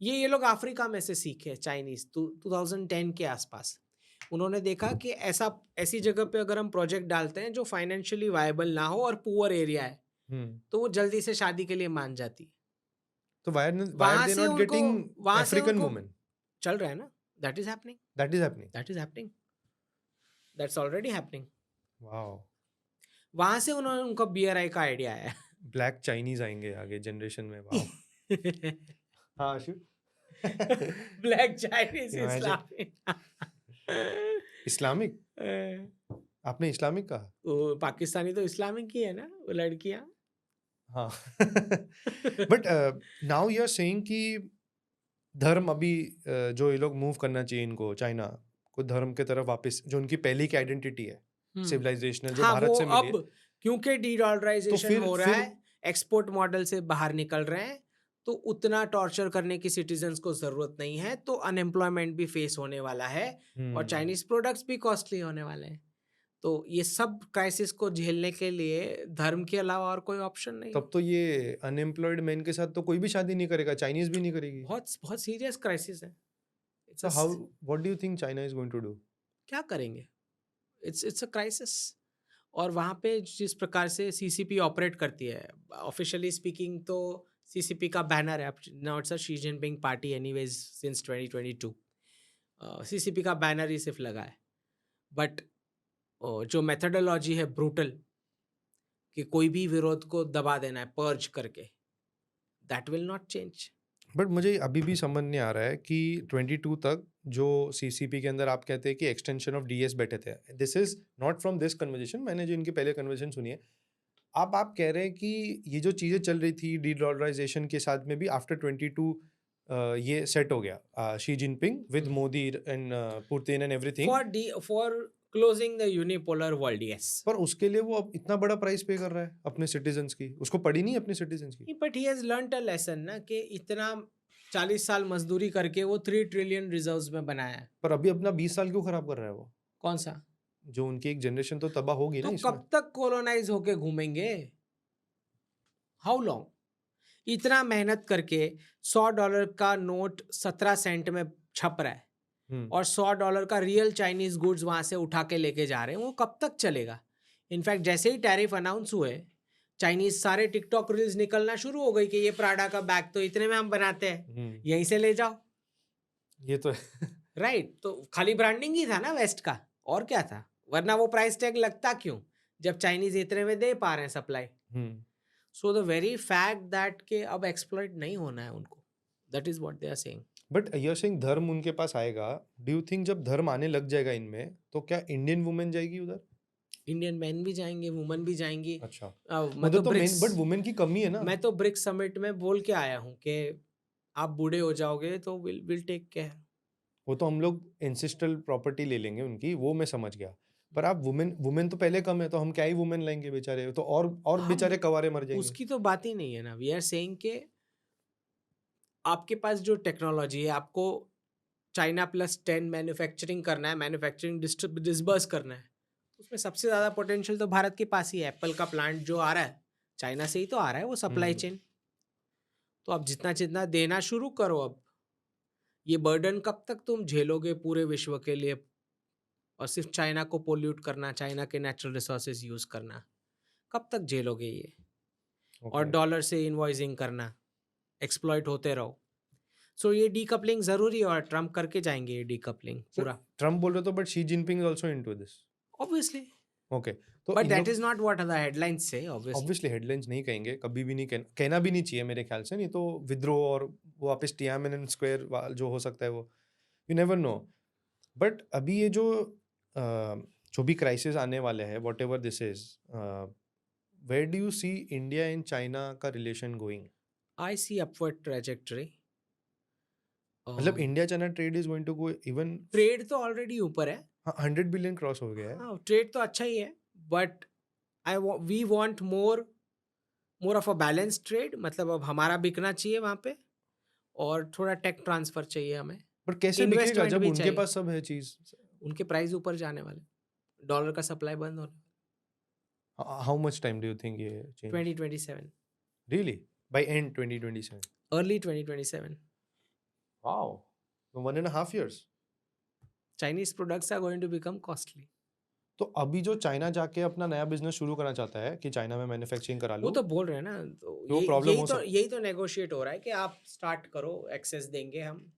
ये लोग अफ्रीका में से सीखे, चाइनीज 2010 के आसपास। उन्होंने देखा कि ऐसी जगह पे अगर हम प्रोजेक्ट डालते हैं जो फाइनेंशियली वायबल ना हो और पुअर एरिया है, तो वो जल्दी से शादी के लिए मान जाती है। तो व्हाई आर वहां दे से नॉट उनको गेटिंग वहां से अफ्रीकन उनको वुमेन? चल रहा है ना। That is happening, that is happening. That is happening, that's already happening. Wow. वहां से उन्होंने उनको BRI का आइडिया आया। ब्लैक चाइनीज आएंगे आगे जनरेशन में। वाओ। हाँ Ashu. Black Chinese Imagine. Islamic. Islamic? आपने इस्लामिक कहा? वो पाकिस्तानी तो इस्लामिक ही है ना, वो लड़कियां। हाँ। But now you are saying कि धर्म अभी जो ये लोग मूव करना चाहिए इनको, चाइना को धर्म के तरफ वापस, जो उनकी पहली की आइडेंटिटी है सिविलाइजेशनल, जो हाँ, भारत वो से मिली है। अब क्योंकि डीडॉलराइजेशन फिर- हो रहा फिर- है, एक्सपोर्ट मॉडल से बाहर निकल रहे हैं, तो उतना टॉर्चर करने की सिटीजन्स को जरूरत नहीं है, तो अनएम्प्लॉयमेंट भी फेस होने वाला है और चाइनीज प्रोडक्ट्स भी कॉस्टली होने वाले हैं। तो ये सब क्राइसिस को झेलने के लिए धर्म के अलावा और कोई ऑप्शन नहीं। तब तो ये अनएम्प्लॉयड मैन के साथ तो कोई भी शादी नहीं करेगा, चाइनीज भी नहीं करेगी। बहुत बहुत सीरियस क्राइसिस है। So how, what do you think China is going to do? क्या करेंगे? It's a crisis. और वहाँ पे जिस प्रकार से CCP ऑपरेट करती है, ऑफिशियली स्पीकिंग तो CCP का बैनर है, now it's a Xi Jinping party anyways since 2022। CCP का बैनर ही सिर्फ लगा है, बट जो मेथडोलॉजी है ब्रूटल, कि कोई भी विरोध को दबा देना है पर्ज करके, that will not change. But मुझे अभी भी समझ नहीं आ रहा है कि 22 तक जो CCP के अंदर आप कहते हैं कि एक्सटेंशन ऑफ DS बैठे थे, this is not from this conversation, मैंने जो इनकी पहले कन्वर्जेशन सुनी है। आप कह रहे हैं कि ये जो चीज़ें चल रही थी डीडॉलराइजेशन के साथ में भी आफ्टर 22 ये सेट हो गया, Xi Jinping with Modi and Putin and everything, for closing the unipolar world, yes. पर उसके लिए वो अब इतना बड़ा प्राइस पे कर रहा है अपने सिटीजन्स की, उसको पड़ी नहीं अपने सिटीजन्स की। But he has learned a lesson ना, कि इतना 40 साल मजदूरी करके वो 3 ट्रिलियन रिजर्व्स में बनाया है। पर अभी अपना 20 साल क्यों खराब कर रहा है वो? कौन सा? जो उनकी एक जनरेशन तो तबाह होगी ना तो इसमें। कब तक कॉलोनाइज होके घूमेंगे? How long? इतना मेहनत करके $100 का नोट 17 सेंट में छप रहा है और $100 का रियल चाइनीज गुड्स वहां से उठा के लेके जा रहे हैं, वो कब तक चलेगा? इनफैक्ट जैसे ही टैरिफ अनाउंस हुए, चाइनीज सारे टिकटॉक रील्स निकलना शुरू हो गई कि ये प्राडा का बैग तो इतने में हम बनाते हैं, यहीं से ले जाओ। ये तो है। राइट, तो खाली ब्रांडिंग ही था ना वेस्ट का, और क्या था, वरना वो प्राइस टैग लगता क्यों जब चाइनीज इतने में दे पा रहे हैं supply. So the very fact that के अब एक्सप्लॉइट नहीं होना है उनको, that is what they are saying. But you are saying धर्म उनके पास आएगा, डू यू थिंक जब धर्म आने लग जाएगा इनमें तो क्या इंडियन वुमेन जाएगी उधर? इंडियन मैन भी जाएंगे, वुमन भी जाएंगी। अच्छा, मैं उधर तो तो मेन ब्रिक्स बट वुमेन की कमी है ना। मैं तो ब्रिक्स समिट में बोल के आया हूँ कि आप बूढ़े हो जाओगे तो विल टेक केयर। वो तो हम लोग एंसेस्ट्रल प्रॉपर्टी ले लेंगे उनकी, वो मैं समझ गया। पर आप वुमेन तो पहले कम है, तो हम क्या ही वुमेन लाएंगे बेचारे, तो और हम बेचारे कवारे मर जाएंगे। उसकी तो बात ही नहीं है ना। वी आर सेइंग के आपके पास जो टेक्नोलॉजी है, आपको चाइना +10 मैन्युफैक्चरिंग करना है, मैन्युफैक्चरिंग डिस्बर्स करना है, उसमें सबसे ज़्यादा पोटेंशियल तो भारत के पास ही है। एप्पल का प्लांट जो आ रहा है चाइना से ही तो आ रहा है, वो सप्लाई चेन। तो अब जितना जितना देना शुरू करो। अब ये बर्डन कब तक तुम झेलोगे पूरे विश्व के लिए, और सिर्फ चाइना को पोल्यूट करना, चाइना के नेचुरल रिसोर्सेज यूज करना, कब तक झेलोगे ये? और डॉलर से इनवॉइसिंग करना, एक्सप्लॉइट होते रहो। सो ये डीकपलिंग जरूरी है, और ट्रम्प करके जाएंगे ये डीकपलिंग पूरा। ट्रम्प बोल रहे तो, but Xi Jinping is also into this. Obviously, okay, तो but that is not what the headlines से। ऑब्वियसली हेडलाइंस नहीं कहेंगे, कभी भी नहीं कहना भी नहीं चाहिए मेरे ख्याल से, नहीं तो विद्रोह और वापस टियानमेन स्क्वायर जो हो सकता है वो, यू नेवर नो। बट अभी ये जो भी क्राइसिस आने वाले हैं, whatever this is, where do you see India and China का relation going? I see upward trajectory. मतलब India China trade is going to go even, trade तो ऑलरेडी ऊपर है। 100 बिलियन क्रॉस हो गया है। हाँ, ट्रेड तो अच्छा ही है, but we want more of a balance trade. मतलब अब हमारा बिकना चाहिए वहाँ पे, और थोड़ा टेक ट्रांसफर चाहिए हमें। पर कैसे बिकेगा इन्वेस्टमेंट जब भी उनके चाहिए। पास सब है चीज? उनके प्राइस ऊपर जाने वाले, डॉलर का सप्लाई बंद होने, how much time do you think ये change? 2027, really? By end 2027? Early 2027। Wow, 1.5 years. Chinese products are going to become costly. तो अभी जो चाइना जाके अपना नया बिजनेस शुरू करना चाहता है कि चाइना में मैन्युफैक्चरिंग करा वो लो, तो बोल रहे हैं ना, तो वो प्रॉब्लम हो यही तो नेगोशिएट हो रहा है कि आप स्टार्ट करो, एक्सेस देंगे हम।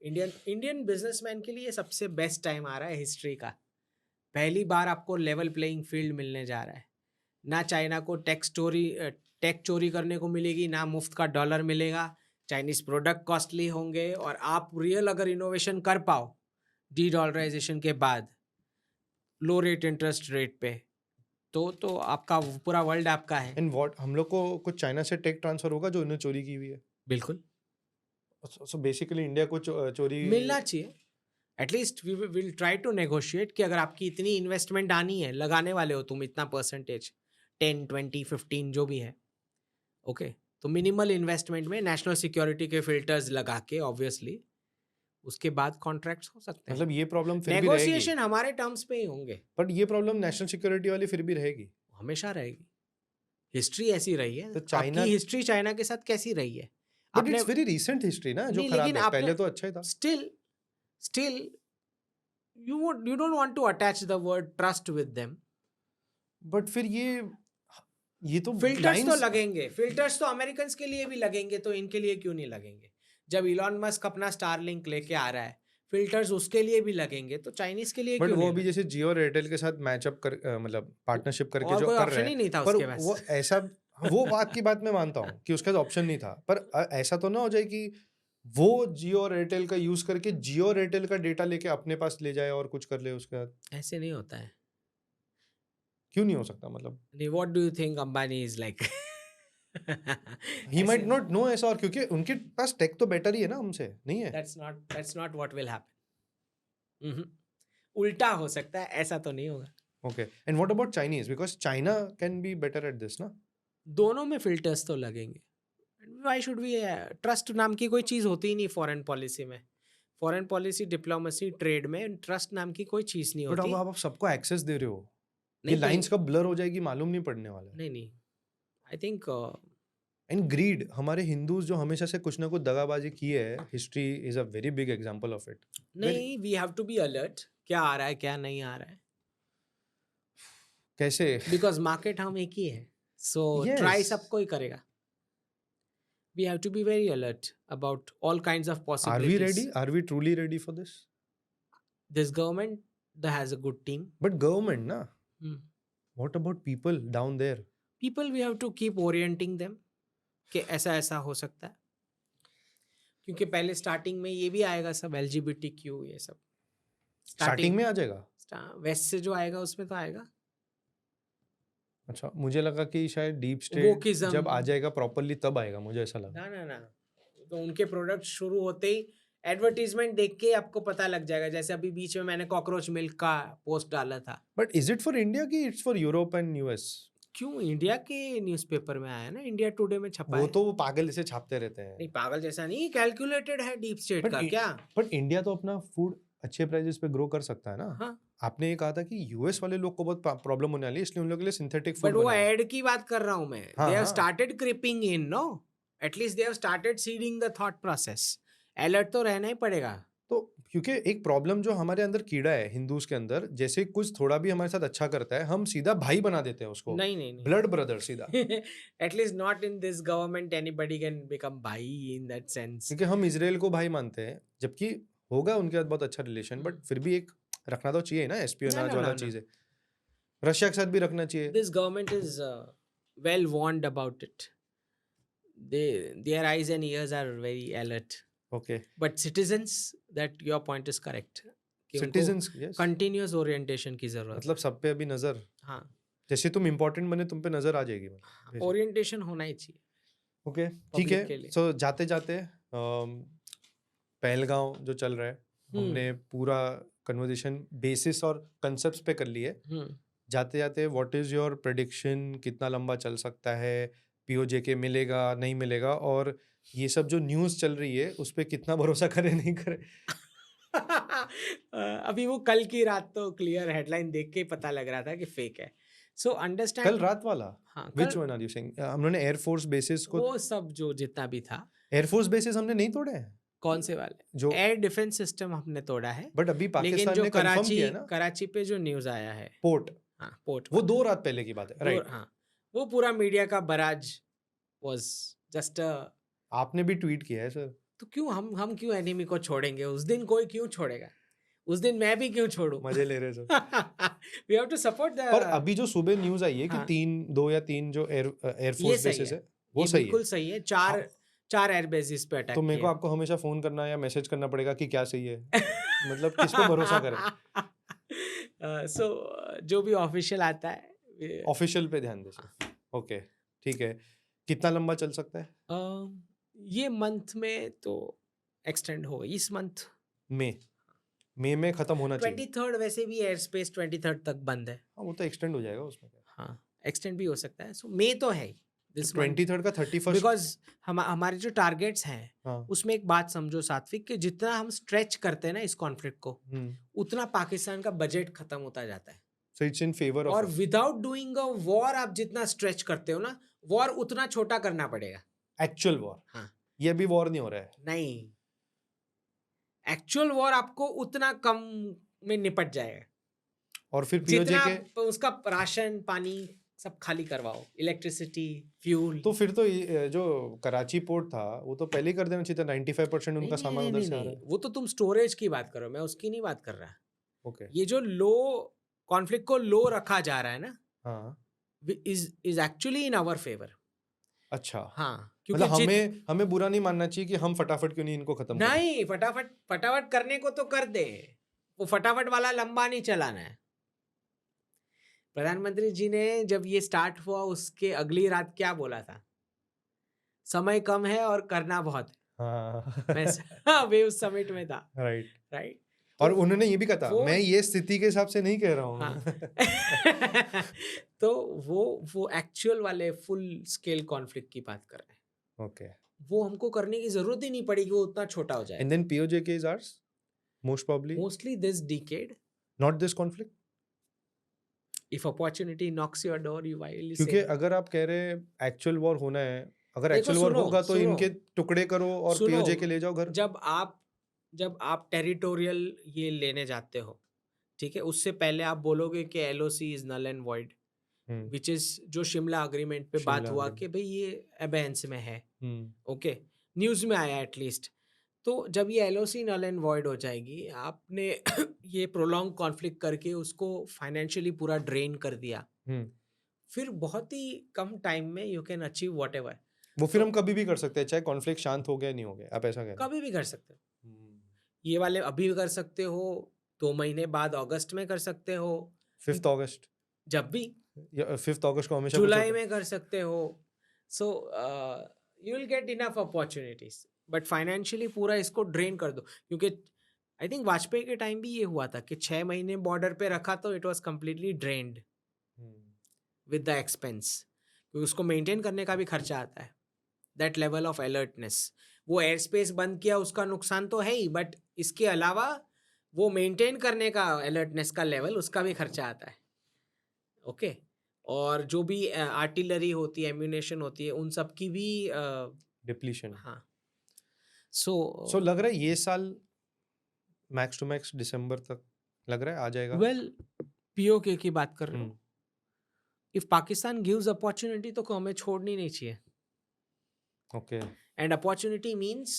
इंडियन बिजनेसमैन के लिए सबसे बेस्ट टाइम आ रहा है हिस्ट्री का। पहली बार आपको लेवल प्लेइंग फील्ड मिलने जा रहा है। ना चाइना को टेक चोरी करने को मिलेगी, ना मुफ्त का डॉलर मिलेगा। चाइनीज प्रोडक्ट कॉस्टली होंगे, और आप रियल अगर इनोवेशन कर पाओ डी डॉलराइजेशन के बाद, लो रेट इंटरेस्ट रेट पे, तो आपका पूरा वर्ल्ड आपका है। एंड व्हाट, हम लोग को कुछ चाइना से टेक ट्रांसफर होगा जो इन्होंने चोरी की हुई है? बिल्कुल सो बेसिकली इंडिया को चोरी मिलना चाहिए। At least we will try to negotiate कि अगर आपकी इतनी इन्वेस्टमेंट आनी है, लगाने वाले हो तुम इतना परसेंटेज, 10, 20, 15 जो भी है, ओके, तो मिनिमल इन्वेस्टमेंट में नेशनल सिक्योरिटी के फिल्टर्स लगा के, ऑब्वियसली उसके बाद कॉन्ट्रैक्ट्स हो सकते हैं। मतलब ये प्रॉब्लम फिर भी रहेगी? नेगोशिएशन हमारे टर्म्स पे ही होंगे, बट ये प्रॉब्लम नेशनल सिक्योरिटी वाली फिर भी रहेगी। हमेशा रहेगी। हिस्ट्री ऐसी रही है। तो चाइना, आपकी हिस्ट्री चाइना के साथ कैसी रही है? But it's very recent history ना जो नहीं, खराब लेकिन है, आपने पहले तो अच्छा ही था। Still you don't want to attach the word trust with them. But फिर ये तो फिल्टर्स तो लगेंगे, फिल्टर्स तो अमेरिकन के लिए भी लगेंगे, तो इनके लिए क्यों नहीं लगेंगे? जब इलॉन मस्क अपना स्टारलिंक लेके आ रहा है, फिल्टर्स उसके लिए भी लगेंगे, तो चाइनीज के लिए बट क्यों वो नहीं? अभी जैसे जियो और एयरटेल के साथ मैचअप कर मतलब पार्टनरशिप करके और जो कोई कर ऑप्शन रहे ही हैं, नहीं था पर उसके पास। वो ऐसा, वो बात की बात मैं मानता हूँ कि उसके पास ऑप्शन नहीं था, पर ऐसा तो ना हो जाए कि वो जियो और एयरटेल का यूज करके जियो और एयरटेल का डेटा लेके अपने पास ले जाए और कुछ कर ले उसके साथ। ऐसे नहीं होता है। क्यों नहीं हो सकता? मतलब what do you think Ambani is like? He might not know ऐसा, और क्योंकि उनके पास टेक तो बेटर ही है ना हमसे, नहीं है? That's not what will happen. उल्टा हो सकता है, ऐसा तो नहीं होगा। Okay, and what about Chinese? Because China can be better at this ना। दोनों में फिल्टर्स तो लगेंगे। व्हाई शुड वी, ट्रस्ट नाम की कोई चीज़ होती ही नहीं फॉरेन पॉलिसी में। फॉरेन पॉलिसी, डिप्लोमेसी, ट्रेड में ट्रस्ट नाम की कोई चीज़ नहीं बट होती। अब आप सबको एक्सेस दे रहे हो, ये नहीं, लाइंस कब ब्लर हो जाएगी मालूम नहीं पड़ने वाला है। नहीं, आई थिंक एंड ग्रीड, हमारे हिंदूज जो हमेशा से कुछ ना कुछ दगाबाजी की है, history is a very big example of it. नहीं, we have to be alert, क्या आ रहा है क्या नहीं आ रहा है। कैसे? बिकॉज मार्केट हम एक ही है, सो ट्राई Yes. सबको ही करेगा. We have to be very alert about all kinds of Are we possibilities. ready? Are we truly ready for this? This government that has a good team. But government, na? Hmm. What about people down there? People, we have to keep orienting them कि ऐसा ऐसा हो सकता है, क्योंकि पहले starting में ये भी आएगा सब LGBTQ ये सब स्टार्टिंग में आ जाएगा? वेस्ट से जो आएगा उसमें तो आएगा. अच्छा, मुझे लगा कि शायद डीप स्टेट Wokeism. जब आ जाएगा प्रॉपरली तब आएगा, मुझे ऐसा लगा. ना तो उनके प्रोडक्ट शुरू होते ही एडवर्टीजमेंट देख के आपको पता लग जाएगा. जैसे अभी बीच में मैंने कॉकरोच मिल्क का पोस्ट डाला था. But is it for India की it's for Europe and US? क्यों, इंडिया के न्यूज़पेपर में आया ना, इंडिया टुडे में छपा वो है. तो वो पागल से छापते रहते हैं. नहीं, पागल जैसा नहीं, कैलकुलेटेड है डीप स्टेट का. क्या? बट इंडिया तो अपना फूड अच्छे प्राइसेस पे ग्रो कर सकता है ना. हाँ. आपने ये कहा था कि यूएस वाले लोग को बहुत प्रॉब्लम होने वाली है, इसलिए उन लोगों के लिए सिंथेटिक फूड बट वो एड की बात कर रहा हूं मैं. हाँ, दे हैव हाँ. Started creeping in, no, at least they have started seeding the thought process. Alert तो रहना ही पड़ेगा. तो क्योंकि एक प्रॉब्लम जो हमारे अंदर कीड़ा है हिंदूज के अंदर, जैसे कुछ थोड़ा भी हमारे साथ अच्छा करता है हम सीधा भाई बना देते हैं उसको. नहीं ब्लड ब्रदर सीधा. At least not in this government anybody can become भाई इन दैट सेंस. क्योंकि हम इजराइल को भाई मानते हैं, जबकि होगा उनके साथ बहुत अच्छा रिलेशन, बट फिर भी एक रखना तो चाहिए ना, एस्पियोनाज वाला चीज है. रशिया के साथ भी रखना चाहिए. This government is well warned about it. Their eyes and ears are very alert. Okay. But citizens, that your point is correct. कि उनको सिटीजंस, यस. continuous orientation की जरूरत. मतलब सब पे अभी नजर. हाँ. जैसे तुम इम्पोर्टेंट बने तुम पे नजर आ जाएगी. ओरिएंटेशन होना ही चाहिए. ओके, ठीक है. सो जाते जाते पहलगांव जो चल रहा है, हमने पूरा कन्वर्सेशन बेसिस और कंसेप्ट्स पे कर लिए. जाते जाते व्हाट इज योर प्रेडिक्शन, कितना लंबा चल सकता है, पीओजेके मिलेगा नहीं मिलेगा, और ये सब जो न्यूज़ चल रही है उस पे कितना भरोसा करे नहीं करे? अभी वो कल की रात तो क्लियर हेडलाइन देख के पता लग रहा था कि फेक है. So understand. कल रात वाला? हाँ, which one are you saying? हमने एयरफोर्स बेसिस को, वो सब जो जितना भी था, एयरफोर्स बेसिस हमने नहीं तोड़े हैं. कौन से वाले? जो एयर डिफेंस सिस्टम हमने तोड़ा है. बट अभी लेकिन पाकिस्तान जो ने कंफर्म किया है ना, कराची पे जो न्यूज़ आया है, पोर्ट, हाँ, पोर्ट, वो 2 रात पहले की बात है, राइट? हाँ, वो पूरा मीडिया का बराज वाज जस्ट. आपने भी ट्वीट किया है सर. तो क्यों हम क्यों एनिमी को छोड़ेंगे? उस दिन कोई क्यों छोड़ेगा? उस दिन मैं भी क्यों छोड़ूं? मजे ले रहे sir. We have to support the. पर अभी जो सुबह न्यूज़ आई है कि हाँ. 2 या 3 जो एयरफोर्स बेसिस है वो सही है. बिल्कुल सही है. 4 एयर बेसिस पे अटैक. तो मेरे को आपको हमेशा फोन करना या मैसेज करना पड़ेगा कि क्या सही है. मतलब किस पे भरोसा करें? सो जो भी ऑफिशियल आता है, ऑफिशियल पे ध्यान दे सर. ओके, ठीक है. कितना लंबा चल सकता है? ये मंथ में तो एक्सटेंड होगा. इस मंथ मई में खत्म होना चाहिए. 23rd वैसे भी एयर स्पेस 23rd तक बंद है. हाँ, वो तो एक्सटेंड हो जाएगा उसमें. हाँ, एक्सटेंड भी हो सकता है. सो मई तो है 23rd का 31st. बिकॉज हमारे जो टारगेट्स हैं, हाँ. उसमें एक बात समझो सात्विक, कि जितना हम स्ट्रेच करते हैं ना इस कॉन्फ्लिक्ट को, उतना पाकिस्तान का बजट खत्म होता जाता है. So it's in favor of. और विदाउट डूइंग अ वॉर, आप जितना स्ट्रेच करते हो ना, वॉर उतना छोटा करना पड़ेगा. Actual war. हाँ. ये भी वॉर नहीं हो रहा है. नहीं, एक्चुअल वॉर आपको उतना कम में निपट जाएगा. और फिर पीओजे के उसका राशन पानी सब खाली करवाओ, इलेक्ट्रिसिटी, फ्यूल. तो फिर तो जो कराची पोर्ट था वो तो पहले ही कर देना चाहिए था. 95% उनका सामान उधर से आ रहा है. वो तो तुम स्टोरेज की बात करो, मैं उसकी नहीं बात कर रहा. ओके. ये जो लो कॉन्फ्लिक्ट को लो रखा जा रहा है ना, हाँ, is actually in our favour. अच्छा. हाँ, मतलब हमें बुरा नहीं मानना चाहिए कि हम फटाफट क्यों नहीं इनको खत्म करें. नहीं, फटाफट करने को तो कर दे. वो फटाफट वाला लंबा नहीं चलाना है. प्रधानमंत्री जी ने जब ये स्टार्ट हुआ उसके अगली रात क्या बोला था? समय कम है और करना बहुत है. हाँ. वे उस समिट में था. राइट. और उन्होंने ये भी कहा था, मैं ये स्थिति के हिसाब से नहीं कह रहा हूँ. हाँ. तो वो एक्चुअल वाले फुल स्केल कॉन्फ्लिक्ट की बात कर रहे हैं. ओके. वो हमको करने की जरूरत ही नहीं पड़ेगी, वो उतना छोटा हो जाए. And then POJK is ours mostly this decade, not this conflict. If opportunity knocks your door, you while. क्योंकि अगर आप कह रहे हैं एक्चुअल वॉर होना है, अगर एक्चुअल वॉर होगा तो इनके टुकड़े करो और पीओजेके ले जाओ घर. जब आप टेरिटोरियल ये लेने जाते हो, ठीक है, उससे पहले आप बोलोगे कि LOC is null and void. Which is जो शिमला अग्रीमेंट पे बात शिमला हुआ agreement. कि भाई ये अबेंस में है, हम्म ओके, न्यूज़ में आया एटलीस्ट। तो जब ये एलओसी नल एंड वॉइड हो जाएगी, आपने ये प्रोलॉन्ग कॉन्फ्लिक्ट करके उसको फाइनेंशियली पूरा ड्रेन कर दिया, हम्म फिर बहुत ही कम टाइम में you can achieve what ever. वो फिर तो हम कभी भी कर सकते हैं, चाहे कॉन्फ्लिक्ट शांत हो गया नहीं हो गया, आप ऐसा कह रहे कभी भी कर सकते हो, हैं? ये वाले अभी भी कर सकते हो, 2 महीने बाद अगस्त में कर सकते हो, 5 अगस्त जब भी, या 5 अगस्त को हमेशा कुछ जुलाई होता है? में कर सकते हो। So you will get enough opportunities, but financially पूरा इसको ड्रेन कर दो, क्योंकि आई थिंक वाजपेयी के टाइम भी ये हुआ था कि 6 महीने बॉर्डर पे रखा तो it was completely drained with the expense, क्योंकि उसको मेंटेन करने का भी खर्चा आता है, दैट लेवल ऑफ अलर्टनेस। वो एयर स्पेस बंद किया, उसका नुकसान तो है ही, बट इसके अलावा वो मेंटेन करने का अलर्टनेस का लेवल, उसका भी खर्चा आता है, ओके। और जो भी आर्टिलरी होती है, एम्यूनेशन होती है, उन सब की भी डिप्लीशन। हाँ। सो लग रहा है ये साल मैक्स टू मैक्स दिसंबर तक लग रहा है आ जाएगा। वेल, पीओके की बात कर रहे हो, hmm if Pakistan gives opportunity तो हमें छोड़नी नहीं चाहिए। Okay and opportunity means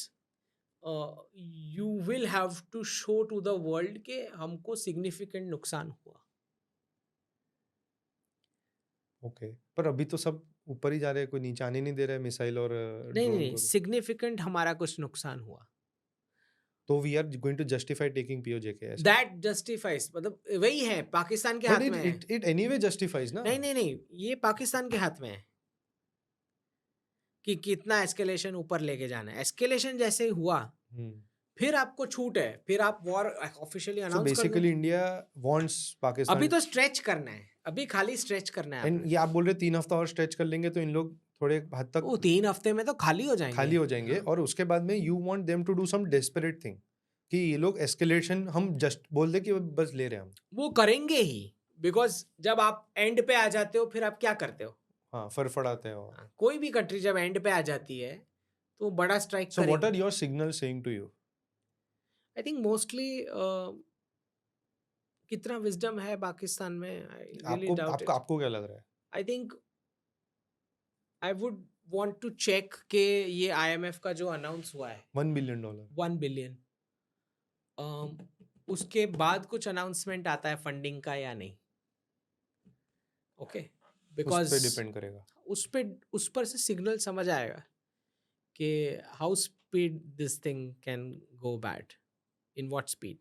you will have to show to the world के हमको सिग्निफिकेंट नुकसान हुआ। ओके पर अभी तो सब ऊपर ही जा रहे हैं, कोई नीचे आने नहीं दे रहा है मिसाइल और नहीं ड्रोन नहीं, को। सिग्निफिकेंट हमारा कुछ नुकसान हुआ, तो we are going to justify taking POJK ऐसा? दैट जस्टिफाइज, मतलब वही है, पाकिस्तान के बट हाथ में है। इट एनीवे जस्टिफाइज ना। नहीं नहीं नहीं, ये पाकिस्तान के हाथ में है कि कितना एस्केलेशन ऊपर लेके जाना है। एस्केलेशन जैसे हुआ, फिर आपको छूट है, फिर आप वॉर ऑफिशियली सो अनाउंस कर दो। Basically India wants Pakistan. अभी तो स्ट्रेच करना है, अभी खाली स्ट्रेच करना है एंड आपने। ये आप बोल रहे 3 हफ्ता और स्ट्रेच कर लेंगे तो इन लोग थोड़े हद तक वो 3 हफ्ते में तो खाली हो जाएंगे, खाली हो जाएंगे। हाँ। और उसके बाद में you want them to do some desperate thing कि ये लोग एस्केलेशन हम जस्ट बोल दे कि बस ले रहे हैं हम। वो करेंगे ही, बिकॉज जब आप एंड पे आ जाते हो, फिर आप क्या करते हो? हाँ फड़फड़ाते हैं। हाँ, कोई भी कंट्री जब एंड पे आ जाती है तो बड़ा स्ट्राइक सो व्हाट आर करेगी। Your signal saying to you? I think mostly कितना विजडम है पाकिस्तान में, आई रियली आपको डाउट आपको इट। आपको क्या लग रहा है? I think I would want to check के ये आईएमएफ का जो अनाउंस हुआ है $1 बिलियन 1 बिलियन, उसके बाद कुछ अनाउंसमेंट आता है फंडिंग का या नहीं, ओके, उस बिकॉज पे डिपेंड करेगा। उस पर से सिग्नल समझ आएगा कि how speed this thing can go bad, in what speed,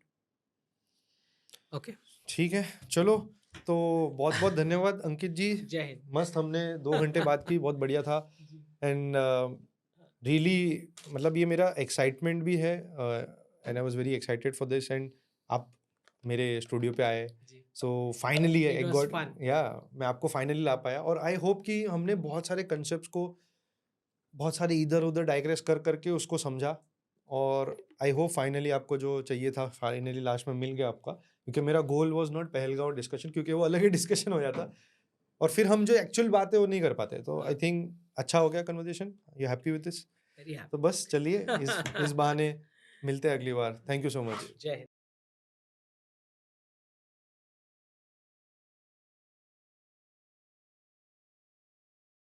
okay. ठीक है चलो, तो बहुत बहुत धन्यवाद अंकित जी। जय हिंद। मस्त, हमने 2 घंटे बात की, बहुत बढ़िया था। एंड रियली मतलब ये मेरा एक्साइटमेंट भी है and I was very excited for this. And आप मेरे स्टूडियो पे आए, so finally It I was got, fun. या मैं आपको फाइनली ला पाया। और आई होप कि हमने बहुत सारे कंसेप्ट्स को बहुत सारे इधर उधर डाइग्रेस कर करके उसको समझा। और आई होप फाइनली आपको जो चाहिए था फाइनली लास्ट में मिल गया आपका, क्योंकि मेरा गोल वाज नॉट पहलगांव डिस्कशन, क्योंकि वो अलग ही डिस्कशन हो जाता और फिर हम जो एक्चुअल बात है वो नहीं कर पाते। तो आई थिंक अच्छा हो गया conversation. You happy with this? Very happy. तो बस चलिए इस बहाने मिलते हैं अगली बार। Thank you so much. Jai Hind.